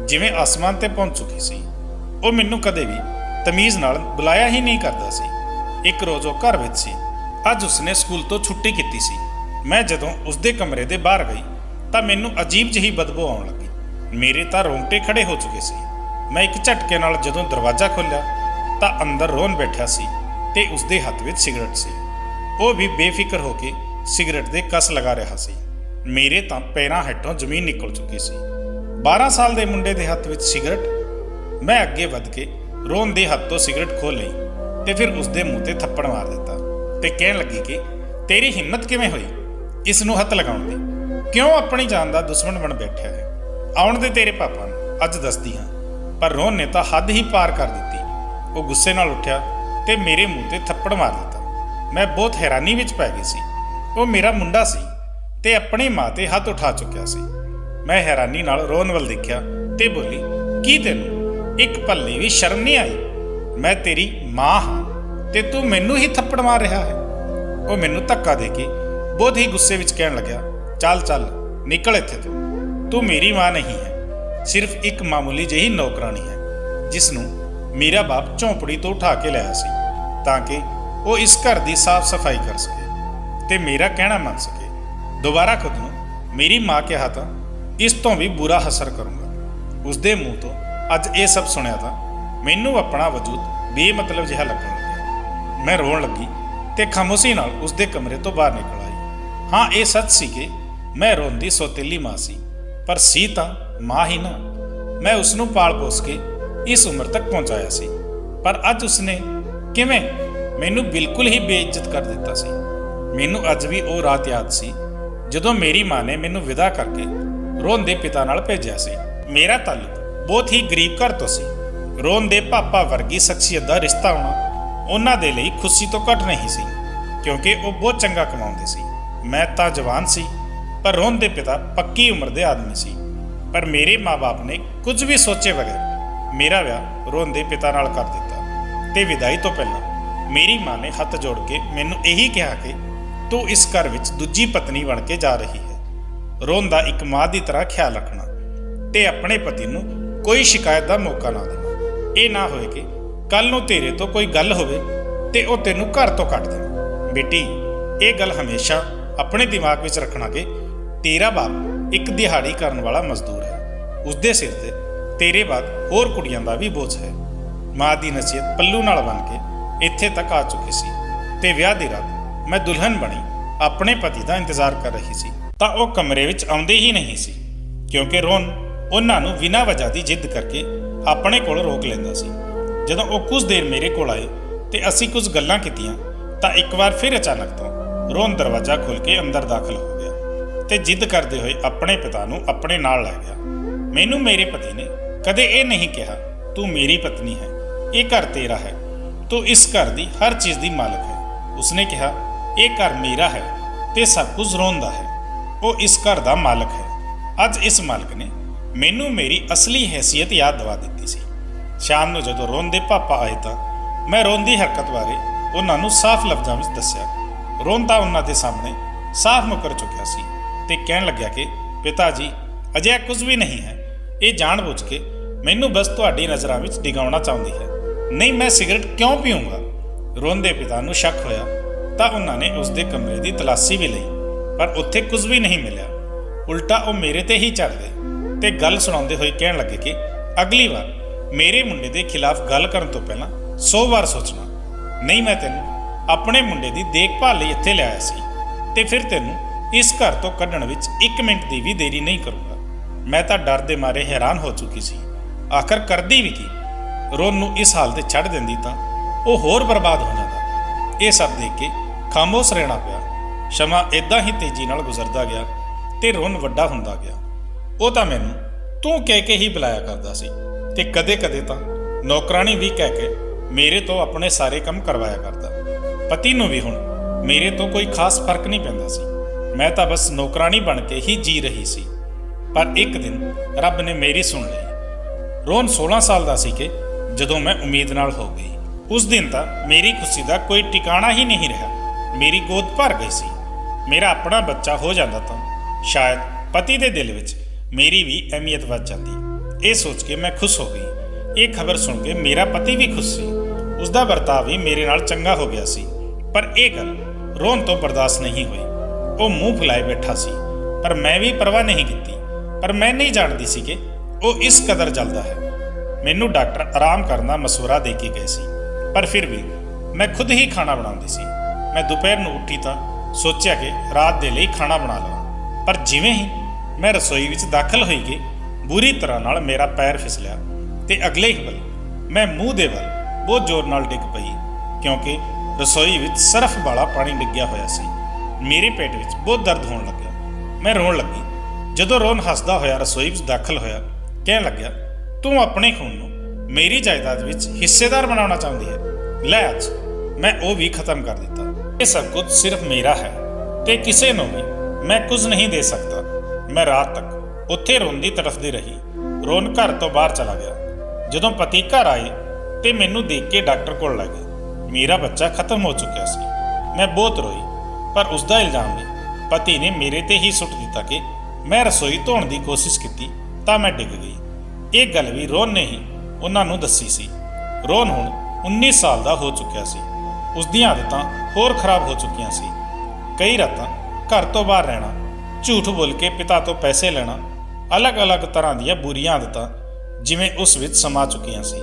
ਜਿਵੇਂ ਆਸਮਾਨ ਤੇ ਪਹੁੰਚ ਚੁੱਕੀ ਸੀ। ਉਹ ਮੈਨੂੰ ਕਦੇ ਵੀ ਤਮੀਜ਼ ਨਾਲ ਬੁਲਾਇਆ ਹੀ ਨਹੀਂ ਕਰਦਾ ਸੀ। ਇੱਕ ਰੋਜ਼ ਉਹ ਘਰ ਵਿੱਚ ਸੀ। ਅੱਜ ਉਸਨੇ ਸਕੂਲ ਤੋਂ ਛੁੱਟੀ ਕੀਤੀ ਸੀ। ਮੈਂ ਜਦੋਂ ਉਸਦੇ ਕਮਰੇ ਦੇ ਬਾਹਰ ਗਈ ਤਾਂ ਮੈਨੂੰ ਅਜੀਬ ਜਿਹੀ ਬਦਬੂ ਆਉਣ ਲੱਗੀ। ਮੇਰੇ ਤਾਂ ਰੋਂਗਟੇ ਖੜੇ ਹੋ ਚੁੱਕੇ ਸੀ। ਮੈਂ ਇੱਕ ਝਟਕੇ ਨਾਲ ਜਦੋਂ ਦਰਵਾਜ਼ਾ ਖੋਲ੍ਹਿਆ ਤਾਂ ਅੰਦਰ ਰੋਹਨ ਬੈਠਾ ਸੀ ਤੇ ਉਸਦੇ ਹੱਥ ਵਿੱਚ ਸਿਗਰਟ ਸੀ। ਉਹ ਵੀ ਬੇਫਿਕਰ ਹੋ ਕੇ ਸਿਗਰਟ ਦੇ ਕਸ ਲਗਾ ਰਿਹਾ ਸੀ। ਮੇਰੇ ਤਾਂ ਪੈਰਾਂ ਹੇਠੋਂ ਜ਼ਮੀਨ ਨਿਕਲ ਚੁੱਕੀ ਸੀ। 12 ਸਾਲ ਦੇ ਮੁੰਡੇ ਦੇ ਹੱਥ ਵਿੱਚ ਸਿਗਰਟ। ਮੈਂ ਅੱਗੇ ਵੱਧ ਕੇ ਰੋਹਨ ਦੇ ਹੱਥ ਤੋਂ ਸਿਗਰਟ ਖੋਹ ਲਈ ਤੇ ਫਿਰ ਉਸਦੇ ਮੂੰਹ ਤੇ ਥੱਪੜ ਮਾਰ ਦਿੱਤਾ ਤੇ ਕਹਿਣ ਲੱਗੀ ਕਿ ਤੇਰੀ ਹਿੰਮਤ ਕਿਵੇਂ ਹੋਈ ਇਸ ਨੂੰ ਹੱਥ ਲਗਾਉਣ ਦੀ? ਕਿਉਂ ਆਪਣੀ ਜਾਨ ਦਾ ਦੁਸ਼ਮਣ ਬਣ ਬੈਠਿਆ ਹੈ? ਆਉਣ ਦੇ ਤੇਰੇ ਪਾਪਾ ਨੂੰ, ਅੱਜ ਦੱਸਦੀ ਹਾਂ। ਪਰ ਰੋਹਨ ਨੇ ਤਾਂ ਹੱਦ ਹੀ ਪਾਰ ਕਰ ਦਿੱਤੀ। ਉਹ ਗੁੱਸੇ ਨਾਲ ਉੱਠਿਆ ਤੇ ਮੇਰੇ ਮੂੰਹ ਤੇ ਥੱਪੜ ਮਾਰ ਦਿੱਤਾ। ਮੈਂ ਬਹੁਤ ਹੈਰਾਨੀ ਵਿੱਚ ਪੈ ਗਈ ਸੀ। ਉਹ ਮੇਰਾ ਮੁੰਡਾ ਸੀ ਤੇ ਆਪਣੀ ਮਾਂ ਤੇ ਹੱਥ ਉਠਾ ਚੁੱਕਿਆ ਸੀ। ਮੈਂ ਹੈਰਾਨੀ ਨਾਲ ਰੋਹਨ ਵੱਲ ਦੇਖਿਆ ਤੇ ਬੋਲੀ, ਕੀ ਤੈਨੂੰ ਇੱਕ ਪੱਲੇ ਵੀ ਸ਼ਰਮ ਨਹੀਂ ਆਈ? ਮੈਂ ਤੇਰੀ ਮਾਂ ਹਾਂ ਤੇ ਤੂੰ ਮੈਨੂੰ ਹੀ ਥੱਪੜ ਮਾਰ ਰਿਹਾ ਹੈ। ਉਹ ਮੈਨੂੰ ਧੱਕਾ ਦੇ ਕੇ ਬਹੁਤ ਹੀ ਗੁੱਸੇ ਵਿੱਚ ਕਹਿਣ ਲੱਗਿਆ, ਚੱਲ ਚੱਲ ਨਿਕਲ ਇੱਥੇ ਤੋਂ। ਤੂੰ ਮੇਰੀ ਮਾਂ ਨਹੀਂ ਹੈ, ਸਿਰਫ ਇੱਕ ਮਾਮੂਲੀ ਜਿਹੀ ਨੌਕਰਾਨੀ ਹੈ ਜਿਸ ਨੂੰ ਮੇਰਾ ਬਾਪ ਝੌਂਪੜੀ ਤੋਂ ਉਠਾ ਕੇ ਲਿਆਇਆ ਸੀ ਤਾਂ ਕਿ ਉਹ ਇਸ ਘਰ ਦੀ ਸਾਫ਼ ਸਫਾਈ ਕਰ ਸਕੇ ਤੇ ਮੇਰਾ ਕਹਿਣਾ ਮੰਨ ਸਕੇ। ਦੁਬਾਰਾ ਖੁਦ ਨੂੰ ਮੇਰੀ ਮਾਂ ਕਿਹਾ ਤਾਂ ਇਸ ਤੋਂ ਵੀ ਬੁਰਾ ਅਸਰ ਕਰੂੰਗਾ। ਉਸਦੇ ਮੂੰਹ ਤੋਂ ਅੱਜ ਇਹ ਸਭ ਸੁਣਿਆ ਤਾਂ ਮੈਨੂੰ ਆਪਣਾ ਵਜੂਦ ਬੇਮਤਲਬ ਜਿਹਾ ਲੱਗਣ ਲੱਗਿਆ। ਮੈਂ ਰੋਣ ਲੱਗੀ ਤੇ ਖਾਮੋਸ਼ੀ ਨਾਲ ਉਸਦੇ ਕਮਰੇ ਤੋਂ ਬਾਹਰ ਨਿਕਲ ਆਈ। ਹਾਂ, ਇਹ ਸੱਚ ਸੀ ਕਿ ਮੈਂ ਰੋਂਦੀ ਸੌਤੇਲੀ ਮਾਂ ਸੀ, ਪਰ ਸੀ ਤਾਂ ਮਾਂ ਹੀ ਨਾ। ਮੈਂ ਉਸ ਨੂੰ ਪਾਲ ਪੋਸ ਕੇ ਇਸ ਉਮਰ ਤੱਕ ਪਹੁੰਚਾਇਆ ਸੀ, ਪਰ ਅੱਜ ਉਸਨੇ ਕਿਵੇਂ ਮੈਨੂੰ ਬਿਲਕੁਲ ਹੀ ਬੇਇੱਜ਼ਤ ਕਰ ਦਿੱਤਾ ਸੀ। ਮੈਨੂੰ ਅੱਜ ਵੀ ਉਹ ਰਾਤ ਯਾਦ ਸੀ ਜਦੋਂ ਮੇਰੀ ਮਾਂ ਨੇ ਮੈਨੂੰ ਵਿਦਾ ਕਰਕੇ ਰੋਹਨ ਦੇ ਪਿਤਾ ਨਾਲ ਭੇਜਿਆ ਸੀ। ਮੇਰਾ ਤਾਲੁਕ ਬਹੁਤ ਹੀ ਗਰੀਬ ਘਰ ਤੋਂ ਸੀ। ਰੋਹਨ ਦੇ ਪਾਪਾ ਵਰਗੀ ਸ਼ਖਸੀਅਤ ਦਾ ਰਿਸ਼ਤਾ ਹੋਣਾ ਉਹਨਾਂ ਦੇ ਲਈ ਖੁਸ਼ੀ ਤੋਂ ਘੱਟ ਨਹੀਂ ਸੀ, ਕਿਉਂਕਿ ਉਹ ਬਹੁਤ ਚੰਗਾ ਕਮਾਉਂਦੇ ਸੀ। ਮੈਂ ਤਾਂ ਜਵਾਨ ਸੀ, ਪਰ ਰੋਹਨ ਦੇ ਪਿਤਾ ਪੱਕੀ ਉਮਰ ਦੇ ਆਦਮੀ ਸੀ। ਪਰ ਮੇਰੇ ਮਾਂ-ਬਾਪ ਨੇ ਕੁਝ ਵੀ ਸੋਚੇ ਬਗੈਰ ਮੇਰਾ ਵਿਆਹ ਰੋਹਨ ਦੇ ਪਿਤਾ ਨਾਲ ਕਰ ਦਿੱਤਾ ਤੇ ਵਿਦਾਈ ਤੋਂ ਪਹਿਲਾਂ ਮੇਰੀ ਮਾਂ ਨੇ ਹੱਥ ਜੋੜ ਕੇ ਮੈਨੂੰ ਇਹੀ ਕਿਹਾ ਕਿ ਤੂੰ ਇਸ ਘਰ ਵਿੱਚ ਦੂਜੀ ਪਤਨੀ ਬਣ ਕੇ ਜਾ ਰਹੀ ਹੈ। ਰੋਹਨ ਦਾ ਇੱਕ ਮਾਂ ਦੀ ਤਰ੍ਹਾਂ ਖਿਆਲ ਰੱਖਣਾ ਤੇ ਆਪਣੇ ਪਤੀ ਨੂੰ ਕੋਈ ਸ਼ਿਕਾਇਤ ਦਾ ਮੌਕਾ ਨਾ ਦੇਣਾ। ਇਹ ਨਾ ਹੋਏ ਕਿ ਕੱਲ ਨੂੰ ਤੇਰੇ ਤੋਂ ਕੋਈ ਗੱਲ ਹੋਵੇ ਤੇ ਉਹ ਤੈਨੂੰ ਘਰ ਤੋਂ ਕੱਢ ਦੇਣ। ਬੇਟੀ, ਇਹ ਗੱਲ ਹਮੇਸ਼ਾ ਆਪਣੇ ਦਿਮਾਗ ਵਿੱਚ ਰੱਖਣਾ ਕਿ ਤੇਰਾ ਬਾਪ ਇੱਕ ਦਿਹਾੜੀ ਕਰਨ ਵਾਲਾ ਮਜ਼ਦੂਰ ਹੈ। ਉਸਦੇ ਸਿਰ ਤੇ ਤੇਰੇ ਬਾਅਦ ਹੋਰ ਕੁੜੀਆਂ ਦਾ ਵੀ ਬੋਝ ਹੈ। ਮਾਂ ਦੀ ਨਸੀਹਤ ਪੱਲੂ ਨਾਲ ਬਣ ਕੇ ਇੱਥੇ ਤੱਕ ਆ ਚੁੱਕੀ ਸੀ ਤੇ ਵਿਆਹ ਦੀ ਰਾਤ ਮੈਂ ਦੁਲਹਨ ਬਣੀ ਆਪਣੇ ਪਤੀ ਦਾ ਇੰਤਜ਼ਾਰ ਕਰ ਰਹੀ ਸੀ ਤਾਂ ਉਹ ਕਮਰੇ ਵਿੱਚ ਆਉਂਦੇ ਹੀ ਨਹੀਂ ਸੀ, ਕਿਉਂਕਿ ਰੋਹਨ ਉਹਨਾਂ ਨੂੰ ਬਿਨਾਂ ਵਜ੍ਹਾ ਦੀ ਜਿੱਦ ਕਰਕੇ ਆਪਣੇ ਕੋਲ ਰੋਕ ਲੈਂਦਾ ਸੀ। ਜਦੋਂ ਉਹ ਕੁਝ ਦੇਰ ਮੇਰੇ ਕੋਲ ਆਏ ਤੇ ਅਸੀਂ ਕੁਝ ਗੱਲਾਂ ਕੀਤੀਆਂ ਤਾਂ ਇੱਕ ਵਾਰ ਫਿਰ ਅਚਾਨਕ ਤੋਂ ਰੋਹਨ ਦਰਵਾਜ਼ਾ ਖੋਲ੍ਹ ਕੇ ਅੰਦਰ ਦਾਖਲ ਹੋ ਗਿਆ ਤੇ ਜਿੱਦ ਕਰਦੇ ਹੋਏ ਆਪਣੇ ਪਿਤਾ ਨੂੰ ਆਪਣੇ ਨਾਲ ਲੈ ਗਿਆ। ਮੈਨੂੰ ਮੇਰੇ ਪਤੀ ਨੇ ਕਦੇ ਇਹ ਨਹੀਂ ਕਿਹਾ, ਤੂੰ ਮੇਰੀ ਪਤਨੀ ਹੈ, ਇਹ ਘਰ ਤੇਰਾ ਹੈ, ਤੂੰ ਇਸ ਘਰ ਦੀ ਹਰ ਚੀਜ਼ ਦੀ ਮਾਲਕ ਹੈ। ਉਸਨੇ ਕਿਹਾ, ਇਹ ਘਰ ਮੇਰਾ ਹੈ ਤੇ ਸਭ ਕੁਝ ਰੋਹਨ ਦਾ ਹੈ। ਉਹ ਇਸ ਘਰ ਦਾ ਮਾਲਕ ਹੈ। ਅੱਜ ਇਸ ਮਾਲਕ ਨੇ ਮੈਨੂੰ ਮੇਰੀ ਅਸਲੀ ਹੈਸੀਅਤ ਯਾਦ ਦਿਵਾ ਦਿੱਤੀ ਸੀ। ਸ਼ਾਮ ਨੂੰ ਜਦੋਂ ਰੋਹਨ ਦੇ ਪਾਪਾ ਆਏ ਤਾਂ ਮੈਂ ਰੋਹਨ ਦੀ ਹਰਕਤ ਬਾਰੇ ਉਹਨਾਂ ਨੂੰ ਸਾਫ਼ ਲਫ਼ਜ਼ਾਂ ਵਿੱਚ ਦੱਸਿਆ। ਰੋਹਨ ਤਾਂ ਉਹਨਾਂ ਦੇ ਸਾਹਮਣੇ ਸਾਫ਼ ਮੁਕਰ ਚੁੱਕਿਆ ਸੀ ਤੇ ਕਹਿਣ ਲੱਗਿਆ ਕਿ ਪਿਤਾ ਜੀ, ਅਜਿਹਾ ਕੁਝ ਵੀ ਨਹੀਂ ਹੈ। ਇਹ ਜਾਣ ਬੁੱਝ ਕੇ ਮੈਨੂੰ ਬਸ ਤੁਹਾਡੀ ਨਜ਼ਰਾਂ ਵਿੱਚ ਡਿਗਾਉਣਾ ਚਾਹੁੰਦੀ ਹੈ। ਨਹੀਂ, ਮੈਂ ਸਿਗਰਟ ਕਿਉਂ ਪੀਊਂਗਾ? ਰੋਹਨ ਦੇ ਪਿਤਾ ਨੂੰ ਸ਼ੱਕ ਹੋਇਆ ਤਾਂ ਉਹਨਾਂ ਨੇ ਉਸਦੇ ਕਮਰੇ ਦੀ ਤਲਾਸ਼ੀ ਵੀ ਲਈ, ਪਰ ਉੱਥੇ ਕੁਝ ਵੀ ਨਹੀਂ ਮਿਲਿਆ। ਉਲਟਾ ਉਹ ਮੇਰੇ ਤੇ ਹੀ ਚੜ੍ਹ ਗਏ ਤੇ ਗੱਲ ਸੁਣਾਉਂਦੇ ਹੋਏ ਕਹਿਣ ਲੱਗੇ ਕਿ ਅਗਲੀ ਵਾਰ ਮੇਰੇ ਮੁੰਡੇ ਦੇ ਖਿਲਾਫ ਗੱਲ ਕਰਨ ਤੋਂ ਪਹਿਲਾਂ 100 ਵਾਰ ਸੋਚਣਾ। ਨਹੀਂ, ਮੈਂ ਤੈਨੂੰ ਆਪਣੇ ਮੁੰਡੇ ਦੀ ਦੇਖਭਾਲ ਲਈ ਇੱਥੇ ਲਿਆਇਆ ਸੀ ਤੇ ਫਿਰ ਤੈਨੂੰ ਇਸ ਘਰ ਤੋਂ ਕੱਢਣ ਵਿੱਚ 1 ਮਿੰਟ ਦੀ ਵੀ ਦੇਰੀ ਨਹੀਂ ਕਰੂੰਗਾ। ਮੈਂ ਤਾਂ ਡਰ ਦੇ ਮਾਰੇ ਹੈਰਾਨ ਹੋ ਚੁੱਕੀ ਸੀ। ਆਖਰ ਕਰਦੀ ਵੀ ਕੀ? ਰੋਹਨ ਨੂੰ ਇਸ ਹਾਲ ਤੇ ਛੱਡ ਦਿੰਦੀ ਤਾਂ ਉਹ ਹੋਰ ਬਰਬਾਦ ਹੋ ਜਾਂਦਾ। ਇਹ ਸਭ ਦੇਖ ਕੇ ਖਾਮੋਸ਼ ਰਹਿਣਾ ਪਿਆ। ਸਮਾਂ ਇਦਾਂ ਹੀ ਤੇਜ਼ੀ ਨਾਲ ਗੁਜ਼ਰਦਾ ਗਿਆ ਤੇ ਰੋਹਨ ਵੱਡਾ ਹੁੰਦਾ ਗਿਆ। ਉਹ ਤਾਂ ਮੈਨੂੰ ਤੂੰ ਕਹਿ ਕੇ ਹੀ ਬੁਲਾਇਆ ਕਰਦਾ ਸੀ ਤੇ ਕਦੇ-ਕਦੇ ਤਾਂ ਨੌਕਰਾਨੀ ਵੀ ਕਹਿ ਕੇ ਮੇਰੇ ਤੋਂ ਆਪਣੇ ਸਾਰੇ ਕੰਮ ਕਰਵਾਇਆ ਕਰਦਾ। ਪਤੀ ਨੂੰ ਵੀ ਹੁਣ ਮੇਰੇ ਤੋਂ ਕੋਈ ਖਾਸ ਫਰਕ ਨਹੀਂ ਪੈਂਦਾ ਸੀ। ਮੈਂ ਤਾਂ ਬਸ ਨੌਕਰਾਨੀ ਬਣ ਕੇ ਹੀ ਜੀ ਰਹੀ ਸੀ। ਪਰ ਇੱਕ ਦਿਨ ਰੱਬ ਨੇ ਮੇਰੀ ਸੁਣ ਲਈ। ਰੋਹਨ 16 ਸਾਲ ਦਾ ਸੀ ਕਿ ਜਦੋਂ ਮੈਂ ਉਮੀਦ ਨਾਲ ਹੋ ਗਈ। ਉਸ ਦਿਨ ਤਾਂ ਮੇਰੀ ਖੁਸ਼ੀ ਦਾ ਕੋਈ ਟਿਕਾਣਾ ਹੀ ਨਹੀਂ ਰਿਹਾ। ਮੇਰੀ ਗੋਦ ਭਰ ਗਈ ਸੀ। ਮੇਰਾ ਆਪਣਾ ਬੱਚਾ ਹੋ ਜਾਂਦਾ ਤਾਂ ਸ਼ਾਇਦ ਪਤੀ ਦੇ ਦਿਲ ਵਿੱਚ ਮੇਰੀ ਵੀ ਅਹਿਮੀਅਤ ਵੱਧ ਜਾਂਦੀ। ਇਹ ਸੋਚ ਕੇ ਮੈਂ ਖੁਸ਼ ਹੋ ਗਈ। ਇਹ ਖਬਰ ਸੁਣ ਕੇ ਮੇਰਾ ਪਤੀ ਵੀ ਖੁਸ਼ ਸੀ। ਉਸਦਾ ਵਰਤਾਅ ਵੀ ਮੇਰੇ ਨਾਲ ਚੰਗਾ ਹੋ ਗਿਆ ਸੀ। ਪਰ ਇਹ ਗੱਲ ਰੋਹਨ ਤੋਂ ਬਰਦਾਸ਼ਤ ਨਹੀਂ ਹੋਈ। ਉਹ ਮੂੰਹ ਫੁਲਾਏ ਬੈਠਾ ਸੀ, ਪਰ ਮੈਂ ਵੀ ਪਰਵਾਹ ਨਹੀਂ ਕੀਤੀ। ਪਰ ਮੈਂ ਨਹੀਂ ਜਾਣਦੀ ਸੀ ਕਿ ਉਹ ਇਸ ਕਦਰ ਜਲਦਾ ਹੈ। ਮੈਨੂੰ ਡਾਕਟਰ ਆਰਾਮ ਕਰਨ ਦਾ ਮਸ਼ਵਰਾ ਦੇ ਕੇ ਗਏ ਸੀ, ਪਰ ਫਿਰ ਵੀ ਮੈਂ ਖੁਦ ਹੀ ਖਾਣਾ ਬਣਾਉਂਦੀ ਸੀ। ਮੈਂ ਦੁਪਹਿਰ ਨੂੰ ਉੱਠੀ ਤਾਂ ਸੋਚਿਆ ਕਿ ਰਾਤ ਦੇ ਲਈ ਖਾਣਾ ਬਣਾ ਲਵਾਂ, ਪਰ ਜਿਵੇਂ ਹੀ ਮੈਂ ਰਸੋਈ ਵਿੱਚ ਦਾਖਲ ਹੋਈ ਕਿ ਬੁਰੀ ਤਰ੍ਹਾਂ ਨਾਲ ਮੇਰਾ ਪੈਰ ਫਿਸਲਿਆ ਤੇ ਅਗਲੇ ਹੀ ਪਲ ਮੈਂ ਮੂੰਹ ਦੇ ਵੱਲ ਬਹੁਤ ਜ਼ੋਰ ਨਾਲ ਡਿੱਗ ਪਈ, ਕਿਉਂਕਿ ਰਸੋਈ ਵਿੱਚ ਸਰਫ ਵਾਲਾ ਪਾਣੀ ਡਿੱਗਿਆ ਹੋਇਆ ਸੀ। ਮੇਰੇ ਪੇਟ ਵਿੱਚ ਬਹੁਤ ਦਰਦ ਹੋਣ ਲੱਗਿਆ। ਮੈਂ ਰੋਣ ਲੱਗੀ। ਜਦੋਂ ਰੋਹਨ ਹੱਸਦਾ ਹੋਇਆ ਰਸੋਈ ਵਿੱਚ ਦਾਖਲ ਹੋਇਆ, ਕਹਿਣ ਲੱਗਿਆ, ਤੂੰ ਆਪਣੇ ਖੂਨ ਨੂੰ ਮੇਰੀ ਜਾਇਦਾਦ ਵਿੱਚ ਹਿੱਸੇਦਾਰ ਬਣਾਉਣਾ ਚਾਹੁੰਦੀ ਹੈ। ਲੈ ਅੱਜ ਮੈਂ ਉਹ ਵੀ ਖਤਮ ਕਰ ਦਿੱਤਾ। ਇਹ ਸਭ ਕੁਝ ਸਿਰਫ ਮੇਰਾ ਹੈ ਤੇ ਕਿਸੇ ਨੂੰ ਵੀ ਮੈਂ ਕੁਝ ਨਹੀਂ ਦੇ ਸਕਦਾ। ਮੈਂ ਰਾਤ ਤੱਕ ਉੱਥੇ ਰੋਂਦੀ ਤੜਫਦੀ ਰਹੀ। ਰੋਨ ਘਰ ਤੋਂ ਬਾਹਰ ਚਲਾ ਗਿਆ। ਜਦੋਂ ਪਤੀ ਘਰ ਆਏ ਤੇ ਮੈਨੂੰ ਦੇਖ ਕੇ ਡਾਕਟਰ ਕੋਲ ਲੈ ਗਏ। ਮੇਰਾ ਬੱਚਾ ਖਤਮ ਹੋ ਚੁੱਕਿਆ ਸੀ। ਮੈਂ ਬਹੁਤ ਰੋਈ, ਪਰ ਉਸ ਦਾ ਇਲਜ਼ਾਮ ਵੀ ਪਤੀ ਨੇ ਮੇਰੇ ਤੇ ਹੀ ਸੁੱਟ ਦਿੱਤਾ ਕਿ ਮੈਂ ਰਸੋਈ ਧੋਣ ਦੀ ਕੋਸ਼ਿਸ਼ ਕੀਤੀ ਤਾਂ ਮੈਂ ਡਿੱਗ ਗਈ। ਇਹ ਗੱਲ ਵੀ ਰੋਨ ਨੇ ਹੀ ਉਹਨਾਂ ਨੂੰ ਦੱਸੀ ਸੀ। ਰੋਨ ਹੁਣ 19 ਸਾਲ ਦਾ ਹੋ ਚੁੱਕਿਆ ਸੀ। ਉਸ ਦੀਆਂ ਆਦਤਾਂ ਹੋਰ ਖਰਾਬ ਹੋ ਚੁੱਕੀਆਂ ਸੀ। ਕਈ ਰਾਤਾਂ ਘਰ ਤੋਂ ਬਾਹਰ ਰਹਿਣਾ, ਝੂਠ ਬੋਲ ਕੇ ਪਿਤਾ ਤੋਂ ਪੈਸੇ ਲੈਣਾ, ਅਲੱਗ-ਅਲੱਗ ਤਰ੍ਹਾਂ ਦੀਆਂ ਬੁਰੀਆਂ ਆਦਤਾਂ ਜਿਵੇਂ ਉਸ ਵਿੱਚ ਸਮਾ ਚੁੱਕੀਆਂ ਸੀ।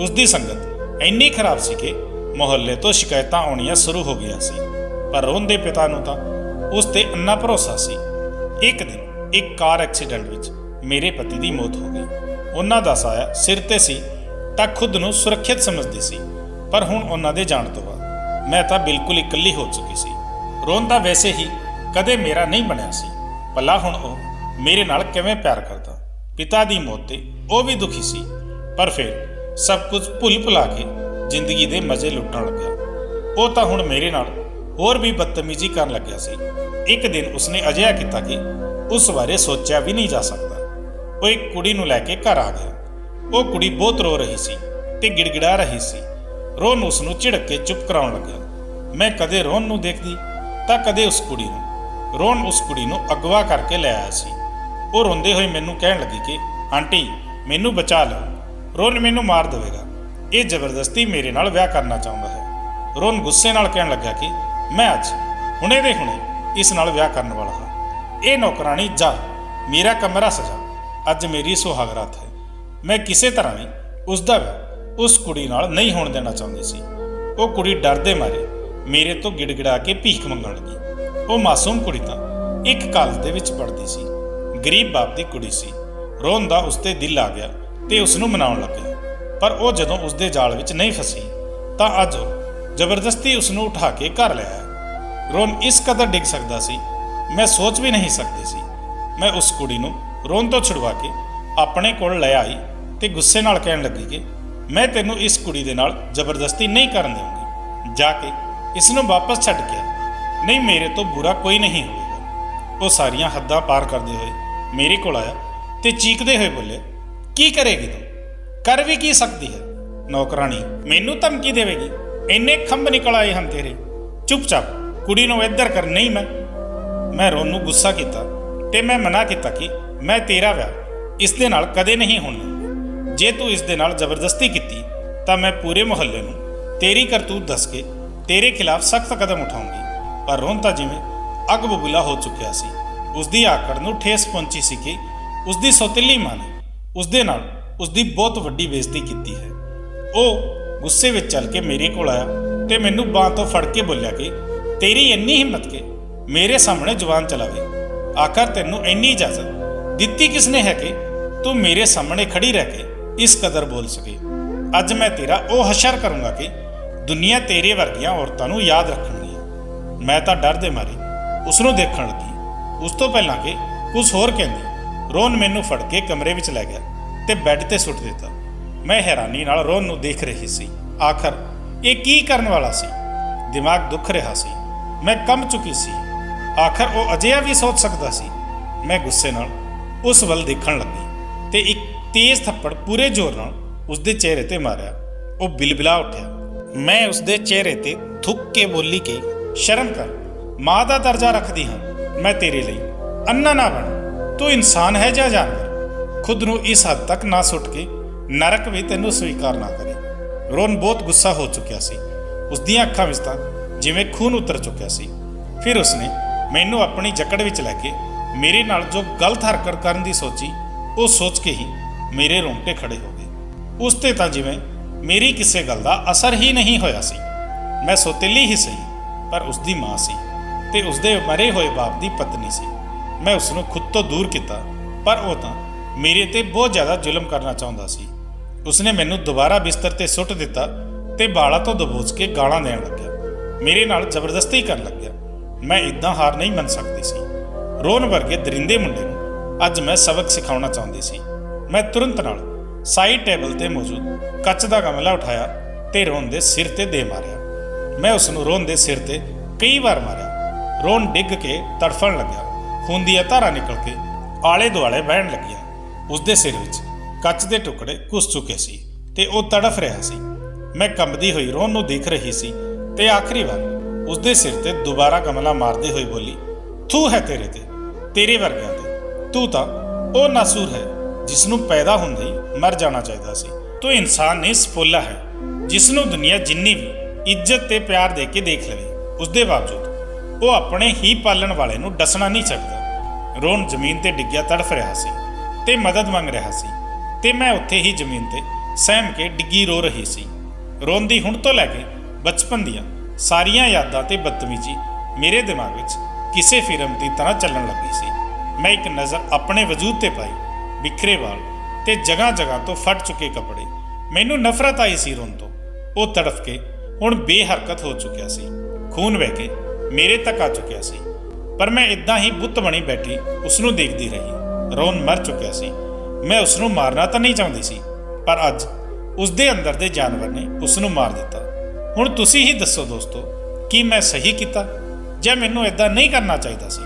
ਉਸ ਦੀ ਸੰਗਤ ਇੰਨੀ ਖਰਾਬ ਸੀ ਕਿ ਮੁਹੱਲੇ ਤੋਂ ਸ਼ਿਕਾਇਤਾਂ ਆਉਣੀਆਂ ਸ਼ੁਰੂ ਹੋ ਗਈਆਂ ਸੀ। ਪਰ ਰੋਨ ਦੇ ਪਿਤਾ ਨੂੰ ਤਾਂ ਉਸ ਤੇ ਇੰਨਾ ਭਰੋਸਾ ਸੀ। ਇੱਕ ਦਿਨ ਇੱਕ ਕਾਰ ਐਕਸੀਡੈਂਟ ਵਿੱਚ ਮੇਰੇ ਪਤੀ ਦੀ ਮੌਤ ਹੋ ਗਈ। ਉਹਨਾਂ ਦਾ ਸਾਇਆ ਸਿਰ ਤੇ ਸੀ ਤਾਂ ਖੁਦ ਨੂੰ ਸੁਰੱਖਿਅਤ ਸਮਝਦੇ ਸੀ, ਪਰ ਹੁਣ ਉਹਨਾਂ ਦੇ ਜਾਣ ਤੋਂ ਬਾਅਦ ਮੈਂ ਤਾਂ ਬਿਲਕੁਲ ਇਕੱਲੀ ਹੋ ਚੁੱਕੀ ਸੀ। ਰੋਨ ਤਾਂ ਵੈਸੇ ਹੀ ਕਦੇ ਮੇਰਾ ਨਹੀਂ ਬਣਿਆ ਸੀ, ਭਲਾ ਹੁਣ ਉਹ ਮੇਰੇ ਨਾਲ ਕਿਵੇਂ ਪਿਆਰ ਕਰਦਾ। ਪਿਤਾ ਦੀ ਮੌਤ ਤੇ ਉਹ ਵੀ ਦੁਖੀ ਸੀ, ਪਰ ਫਿਰ ਸਭ ਕੁਝ ਭੁੱਲ ਭੁਲਾ ਕੇ ਜ਼ਿੰਦਗੀ ਦੇ ਮਜ਼ੇ ਲੁੱਟਣ ਲੱਗਿਆ। ਉਹ ਤਾਂ ਹੁਣ ਮੇਰੇ ਨਾਲ ਹੋਰ ਵੀ ਬਦਤਮੀਜ਼ੀ ਕਰਨ ਲੱਗਿਆ ਸੀ। ਇੱਕ ਦਿਨ ਉਸਨੇ ਅਜਿਹਾ ਕੀਤਾ ਕਿ ਉਸ ਬਾਰੇ ਸੋਚਿਆ ਵੀ ਨਹੀਂ ਜਾ ਸਕਦਾ। ਉਹ ਇੱਕ ਕੁੜੀ ਨੂੰ ਲੈ ਕੇ ਘਰ ਆ ਗਿਆ। ਉਹ ਕੁੜੀ ਬਹੁਤ ਰੋ ਰਹੀ ਸੀ ਤੇ ਗਿੜਗਿੜਾ ਰਹੀ ਸੀ। ਰੋਨ ਉਸ ਨੂੰ ਝਿੜਕ ਕੇ ਚੁੱਪ ਕਰਾਉਣ ਲੱਗਾ। ਮੈਂ ਕਦੇ ਰੋਨ ਨੂੰ ਦੇਖਦੀ ਤਾਂ ਕਦੇ ਉਸ ਕੁੜੀ ਨੂੰ। ਰੋਨ ਉਸ ਕੁੜੀ ਨੂੰ ਅਗਵਾ ਕਰਕੇ ਲੈ ਆਇਆ ਸੀ। ਉਹ ਰੋਂਦੇ ਹੋਏ ਮੈਨੂੰ ਕਹਿਣ ਲੱਗੀ ਕਿ ਆਂਟੀ ਮੈਨੂੰ ਬਚਾ ਲਓ, ਰੋਨ ਮੈਨੂੰ ਮਾਰ ਦੇਵੇਗਾ। ਇਹ ਜ਼ਬਰਦਸਤੀ ਮੇਰੇ ਨਾਲ ਵਿਆਹ ਕਰਨਾ ਚਾਹੁੰਦਾ ਹੈ। ਰੋਨ ਗੁੱਸੇ ਨਾਲ ਕਹਿਣ ਲੱਗਾ ਕਿ ਮੈਂ ਅੱਜ ਹੁਣੇ ਦੇ ਹੁਣੇ ਇਸ ਨਾਲ ਵਿਆਹ ਕਰਨ ਵਾਲਾ ਹਾਂ। ਇਹ ਨੌਕਰਾਣੀ ਜਾ, ਮੇਰਾ ਕਮਰਾ ਸਜਾ, ਅੱਜ ਮੇਰੀ ਸੁਹਾਗਰਾਤ ਹੈ। ਮੈਂ ਕਿਸੇ ਤਰ੍ਹਾਂ ਵੀ ਉਸ ਦਾ ਵਿਆਹ ਉਸ ਕੁੜੀ ਨਾਲ ਨਹੀਂ ਹੋਣ ਦੇਣਾ ਚਾਹੁੰਦੀ ਸੀ। ਉਹ ਕੁੜੀ ਡਰ ਦੇ ਮਾਰੇ ਮੇਰੇ ਤੋਂ ਗਿੜਗਿੜਾ ਕੇ ਭੀਖ ਮੰਗਣ ਲੱਗੀ। ਉਹ ਮਾਸੂਮ ਕੁੜੀ ਤਾਂ ਇੱਕ ਕਾਲਜ ਦੇ ਵਿੱਚ ਪੜ੍ਹਦੀ ਸੀ, ਗਰੀਬ ਬਾਪ ਦੀ ਕੁੜੀ ਸੀ। ਰੋਨ ਦਾ ਉਸ ਤੇ ਦਿਲ ਆ ਗਿਆ ਤੇ ਉਸ ਨੂੰ ਮਨਾਉਣ ਲੱਗਾ, ਪਰ ਉਹ ਜਦੋਂ ਉਸ ਦੇ ਜਾਲ ਵਿੱਚ ਨਹੀਂ ਫਸੀ ਤਾਂ ਅੱਜ ਉਹ ਜ਼ਬਰਦਸਤੀ ਉਸ ਨੂੰ ਉਠਾ ਕੇ ਘਰ ਲੈ ਆਇਆ। ਰੋਨ ਇਸ ਕਦਰ ਡਿੱਗ ਸਕਦਾ ਸੀ, ਮੈਂ ਸੋਚ ਵੀ ਨਹੀਂ ਸਕਦੀ ਸੀ। ਮੈਂ ਉਸ ਕੁੜੀ ਨੂੰ ਰੋਨ ਤੋਂ ਛੁਡਵਾ ਕੇ ਆਪਣੇ ਕੋਲ ਲੈ ਆਈ ਤੇ ਗੁੱਸੇ ਨਾਲ ਕਹਿਣ ਲੱਗੀ ਕਿ ਮੈਂ ਤੈਨੂੰ ਇਸ ਕੁੜੀ ਦੇ ਨਾਲ ਜ਼ਬਰਦਸਤੀ ਨਹੀਂ ਕਰਨ ਦੇਵਾਂਗੀ। ਜਾ ਕੇ ਇਸ ਨੂੰ ਵਾਪਸ ਛੱਡ ਕੇ ਆ, ਨਹੀਂ ਮੇਰੇ ਤੋਂ ਬੁਰਾ ਕੋਈ ਨਹੀਂ ਹੋਵੇਗਾ। ਉਹ ਸਾਰੀਆਂ ਹੱਦਾਂ ਪਾਰ ਕਰਦੇ ਹੋਏ ਮੇਰੇ ਕੋਲ ਆਇਆ ਤੇ ਚੀਕਦੇ ਹੋਏ ਬੋਲੇ, ਕੀ ਕਰੇਗੀ ਤੂੰ? ਕਰ ਵੀ ਕੀ ਸਕਦੀ ਹੈ? ਨੌਕਰਾਣੀ ਮੈਨੂੰ ਧਮਕੀ ਦੇਵੇਗੀ? ਇੰਨੇ ਖੰਭ ਨਿਕਲ ਆਏ ਹਨ ਤੇਰੇ। ਚੁੱਪਚਾਪ ਕੁੜੀ ਨੂੰ ਇੱਧਰ ਕਰ। ਨਹੀਂ ਮੈਂ ਰੋਨ ਨੂੰ ਗੁੱਸਾ ਕੀਤਾ ਤੇ ਮੈਂ ਮਨਾ ਕੀਤਾ ਕਿ ਮੈਂ ਤੇਰਾ ਵਿਆਹ ਇਸ ਦੇ ਨਾਲ ਕਦੇ ਨਹੀਂ ਹੋਣਾ। ਜੇ ਤੂੰ ਇਸ ਦੇ ਨਾਲ ਜ਼ਬਰਦਸਤੀ ਕੀਤੀ ਤਾਂ ਮੈਂ ਪੂਰੇ ਮੁਹੱਲੇ ਨੂੰ ਤੇਰੀ ਕਰਤੂਤ ਦੱਸ ਕੇ ਤੇਰੇ ਖਿਲਾਫ ਸਖਤ ਕਦਮ ਉਠਾਉਂਗੀ। ਪਰ ਰੋਨ ਤਾਂ ਜਿਵੇਂ ਅੱਗ ਬਬੂਲਾ ਹੋ ਚੁੱਕਿਆ ਸੀ। ਉਸ ਦੀ ਆਕੜ ਨੂੰ ਠੇਸ ਪਹੁੰਚੀ ਸੀ ਕਿ ਉਸ ਦੀ ਸੌਤੇਲੀ ਮਾਂ ਨੇ ਉਸ ਦੇ ਨਾਲ ਉਸ ਦੀ ਬਹੁਤ ਵੱਡੀ ਬੇਇੱਜ਼ਤੀ ਕੀਤੀ ਹੈ। ਉਹ ਗੁੱਸੇ ਵਿੱਚ ਚੱਲ ਕੇ ਮੇਰੇ ਕੋਲ ਆਇਆ ਤੇ ਮੈਨੂੰ ਬਾਂਹ ਤੋਂ ਫੜ ਕੇ ਬੋਲਿਆ ਕਿ ਤੇਰੀ ਇੰਨੀ ਹਿੰਮਤ ਕਿ ਮੇਰੇ ਸਾਹਮਣੇ ਜ਼ੁਬਾਨ ਚਲਾਵੇ। ਆਖਰ ਤੈਨੂੰ ਇੰਨੀ ਇਜਾਜ਼ਤ ਦਿੱਤੀ ਕਿਸਨੇ ਹੈ ਕਿ ਤੂੰ ਮੇਰੇ ਸਾਹਮਣੇ ਖੜੀ ਰਹਿ ਕੇ ਇਸ ਕਦਰ ਬੋਲ ਸਕੇ? ਅੱਜ ਮੈਂ ਤੇਰਾ ਉਹ ਹਸ਼ਰ ਕਰੂੰਗਾ ਕਿ ਦੁਨੀਆ ਤੇਰੇ ਵਰਗੀਆਂ ਔਰਤਾਂ ਨੂੰ ਯਾਦ ਰੱਖਣਗੀਆਂ। ਮੈਂ ਤਾਂ ਡਰ ਦੇ ਮਾਰੇ ਉਸ ਨੂੰ ਦੇਖਣ ਲੱਗੀ। ਉਸ ਤੋਂ ਪਹਿਲਾਂ ਕਿ ਕੁਝ ਹੋਰ ਕਹਿੰਦੀ, ਰੋਨ ਮੈਨੂੰ ਫੜ ਕੇ ਕਮਰੇ ਵਿੱਚ ਲੈ ਗਿਆ ਤੇ ਬੈੱਡ ਤੇ ਸੁੱਟ ਦਿੱਤਾ। ਮੈਂ ਹੈਰਾਨੀ ਨਾਲ ਰੋਨ ਨੂੰ ਦੇਖ ਰਹੀ ਸੀ। ਆਖਰ ਇਹ ਕੀ ਕਰਨ ਵਾਲਾ ਸੀ? ਦਿਮਾਗ ਦੁੱਖ ਰਿਹਾ ਸੀ। ਮੈਂ ਕੰਬ ਚੁੱਕੀ ਸੀ। ਆਖਰ ਉਹ ਅਜਿਹਾ ਵੀ ਸੋਚ ਸਕਦਾ ਸੀ? ਮੈਂ ਗੁੱਸੇ ਨਾਲ ਉਸ ਵੱਲ ਦੇਖਣ ਲੱਗੀ ਤੇ ਇੱਕ ਤੇਜ਼ ਥੱਪੜ ਪੂਰੇ ਜ਼ੋਰ ਨਾਲ ਉਸ ਦੇ ਚਿਹਰੇ ਤੇ ਮਾਰਿਆ। ਉਹ ਬਿਲਬਿਲਾ ਉੱਠਿਆ। ਮੈਂ ਉਸ ਦੇ ਚਿਹਰੇ ਤੇ ਥੁੱਕ ਕੇ ਬੋਲੀ ਕਿ ਸ਼ਰਮ ਕਰ, ਮਾਂ ਦਾ ਦਰਜਾ ਰੱਖਦੀ ਹਾਂ ਮੈਂ ਤੇਰੇ ਲਈ। ਅੰਨਾ ਨਾ ਬਣ, ਤੂੰ ਇਨਸਾਨ ਹੈ ਜਾਂ ਜਾਨਵਰ। ਖੁਦ ਨੂੰ ਇਸ ਹੱਦ ਤੱਕ ਨਾ ਸੁੱਟ ਕੇ ਨਰਕ ਵੀ ਤੈਨੂੰ ਸਵੀਕਾਰ ਨਾ ਕਰੇ। ਰੋਨ ਬਹੁਤ ਗੁੱਸਾ ਹੋ ਚੁੱਕਿਆ ਸੀ। ਉਸ ਦੀਆਂ ਅੱਖਾਂ ਵਿੱਚ ਤਾਂ ਜਿਵੇਂ ਖੂਨ ਉਤਰ ਚੁੱਕਿਆ ਸੀ। ਫਿਰ ਉਸਨੇ ਮੈਨੂੰ ਆਪਣੀ ਜਕੜ ਵਿੱਚ ਲੈ ਕੇ ਮੇਰੇ ਨਾਲ ਜੋ ਗਲਤ ਹਰਕਤ ਕਰਨ ਦੀ ਸੋਚੀ, ਉਹ ਸੋਚ ਕੇ ਹੀ ਮੇਰੇ ਰੋਂਗਟੇ ਖੜੇ ਹੋ ਗਏ। ਉਸ ਤੇ ਤਾਂ ਜਿਵੇਂ ਮੇਰੀ ਕਿਸੇ ਗੱਲ ਦਾ ਅਸਰ ਹੀ ਨਹੀਂ ਹੋਇਆ ਸੀ। ਮੈਂ ਸੌਤੇਲੀ ਹੀ ਸਹੀ, ਪਰ ਉਸ ਦੀ ਮਾਂ ਸੀ ਤੇ ਉਸ ਦੇ ਮਰੇ ਹੋਏ ਬਾਪ ਦੀ ਪਤਨੀ ਸੀ। ਮੈਂ ਉਸ ਨੂੰ ਖੁਦ ਤੋਂ ਦੂਰ ਕੀਤਾ, ਪਰ ਉਹ ਤਾਂ ਮੇਰੇ ਤੇ ਬਹੁਤ ਜ਼ਿਆਦਾ ਜ਼ੁਲਮ ਕਰਨਾ ਚਾਹੁੰਦਾ ਸੀ। ਉਸਨੇ ਮੈਨੂੰ ਦੁਬਾਰਾ ਬਿਸਤਰ ਤੇ ਸੁੱਟ ਦਿੱਤਾ ਤੇ ਬਾਲਾਂ ਤੋਂ ਦਬੋਚ ਕੇ ਗਾਲਾਂ ਦੇਣ ਲੱਗਿਆ। ਮੇਰੇ ਨਾਲ ਜ਼ਬਰਦਸਤੀ ਕਰਨ ਲੱਗਿਆ। ਮੈਂ ਇਦਾਂ ਹਾਰ ਨਹੀਂ ਮੰਨ ਸਕਦੀ ਸੀ। ਰੋਨ ਵਰਗੇ ਦਰਿੰਦੇ ਮੁੰਡੇ ਨੂੰ ਅੱਜ ਮੈਂ ਸਬਕ ਸਿਖਾਉਣਾ ਚਾਹੁੰਦੀ ਸੀ। ਮੈਂ ਤੁਰੰਤ ਨਾਲ ਸਾਈਡ ਟੇਬਲ ਤੇ ਮੌਜੂਦ ਕੱਚ ਦਾ ਗਮਲਾ ਉਠਾਇਆ ਤੇ ਰੋਨ ਦੇ ਸਿਰ ਤੇ ਦੇ ਮਾਰਿਆ। ਮੈਂ ਉਸ ਨੂੰ ਰੋਨ ਦੇ ਸਿਰ ਤੇ ਕਈ ਵਾਰ ਮਾਰਿਆ। ਰੋਨ ਡਿੱਗ ਕੇ ਤੜਫਣ ਲੱਗਿਆ। ਖੂਨ ਦੀਆਂ ਧਾਰਾਂ ਨਿਕਲ ਕੇ ਆਲੇ ਦੁਆਲੇ ਵਹਿਣ ਲੱਗੀਆਂ। ਉਸਦੇ ਸਿਰ ਵਿੱਚ ਕੱਚ ਦੇ ਟੁਕੜੇ ਘੁਸ ਚੁੱਕੇ ਸੀ ਤੇ ਉਹ ਤੜਫ ਰਿਹਾ ਸੀ। ਮੈਂ ਕੰਬਦੀ ਹੋਈ ਰੋਨ ਨੂੰ ਦੇਖ ਰਹੀ ਸੀ ਤੇ ਆਖਰੀ ਵਾਰ ਉਸਦੇ ਸਿਰ ਤੇ ਦੁਬਾਰਾ ਗਮਲਾ ਮਾਰਦੇ ਹੋਏ ਬੋਲੀ, ਥੂ ਹੈ ਤੇਰੇ ਤੇ, ਤੇਰੇ ਵਰਗਿਆਂ ਤੇ। ਤੂੰ ਤਾਂ ਉਹ ਨਾਸੂਰ ਹੈ ਜਿਸ ਨੂੰ ਪੈਦਾ ਹੁੰਦੇ ਹੀ ਮਰ ਜਾਣਾ ਚਾਹੀਦਾ ਸੀ। ਤੂੰ ਇਨਸਾਨ ਨਹੀਂ, ਸਪੋਲਾ ਹੈ ਜਿਸ ਨੂੰ ਦੁਨੀਆ ਜਿੰਨੀ ਵੀ ਇੱਜ਼ਤ ਤੇ ਪਿਆਰ ਦੇ ਕੇ ਦੇਖ ਲਵੇ, ਉਸਦੇ ਬਾਵਜੂਦ ਉਹ ਆਪਣੇ ਹੀ ਪਾਲਣ ਵਾਲੇ ਨੂੰ ਡਸਣਾ ਨਹੀਂ ਸਕਦਾ। ਰੋਨ ਜ਼ਮੀਨ ਤੇ ਡਿੱਗਿਆ ਤੜਫ ਰਿਹਾ ਸੀ ਤੇ ਮਦਦ ਮੰਗ ਰਿਹਾ ਸੀ ਤੇ ਮੈਂ ਉੱਥੇ ਹੀ ਜ਼ਮੀਨ ਤੇ ਸਹਿਮ ਕੇ ਡਿੱਗੀ ਰੋ ਰਹੀ ਸੀ। ਰੋਨ ਦੀ ਹੁਣ ਤੋਂ ਲੈ ਕੇ ਬਚਪਨ ਦੀਆਂ ਸਾਰੀਆਂ ਯਾਦਾਂ ਤੇ ਬਦਤਮੀਜ਼ੀ ਮੇਰੇ ਦਿਮਾਗ ਵਿੱਚ ਕਿਸੇ ਫਿਲਮ ਦੀ ਤਰ੍ਹਾਂ ਚੱਲਣ ਲੱਗੀ ਸੀ। ਮੈਂ ਇੱਕ ਨਜ਼ਰ ਆਪਣੇ ਵਜੂਦ ਤੇ ਪਾਈ, ਬਿਖਰੇ ਵਾਲ ਤੇ ਜਗ੍ਹਾ ਜਗ੍ਹਾ ਤੋਂ ਫਟ ਚੁੱਕੇ ਕੱਪੜੇ। ਮੈਨੂੰ ਨਫ਼ਰਤ ਆਈ ਸੀ ਰੋਨ ਤੋਂ। ਉਹ ਤੜਫ ਕੇ ਹੁਣ ਬੇਹਰਕਤ ਹੋ ਚੁੱਕਿਆ ਸੀ। ਖੂਨ ਵਹਿ ਕੇ ਮੇਰੇ ਤੱਕ ਆ ਚੁੱਕਿਆ ਸੀ, ਪਰ ਮੈਂ ਇਦਾਂ ਹੀ ਬੁੱਤ ਬਣੀ ਬੈਠੀ ਉਸ ਨੂੰ ਦੇਖਦੀ ਰਹੀ। ਰੋਨ ਮਰ ਚੁੱਕਿਆ ਸੀ। ਮੈਂ ਉਸ ਨੂੰ ਮਾਰਨਾ ਤਾਂ ਨਹੀਂ ਚਾਹੁੰਦੀ ਸੀ, ਪਰ ਅੱਜ ਉਸਦੇ ਅੰਦਰ ਦੇ ਜਾਨਵਰ ਨੇ ਉਸ ਨੂੰ ਮਾਰ ਦਿੱਤਾ। ਹੁਣ ਤੁਸੀਂ ਹੀ ਦੱਸੋ ਦੋਸਤੋ, ਕੀ ਮੈਂ ਸਹੀ ਕੀਤਾ ਜਾਂ ਮੈਨੂੰ ਇਦਾਂ ਨਹੀਂ ਕਰਨਾ ਚਾਹੀਦਾ ਸੀ?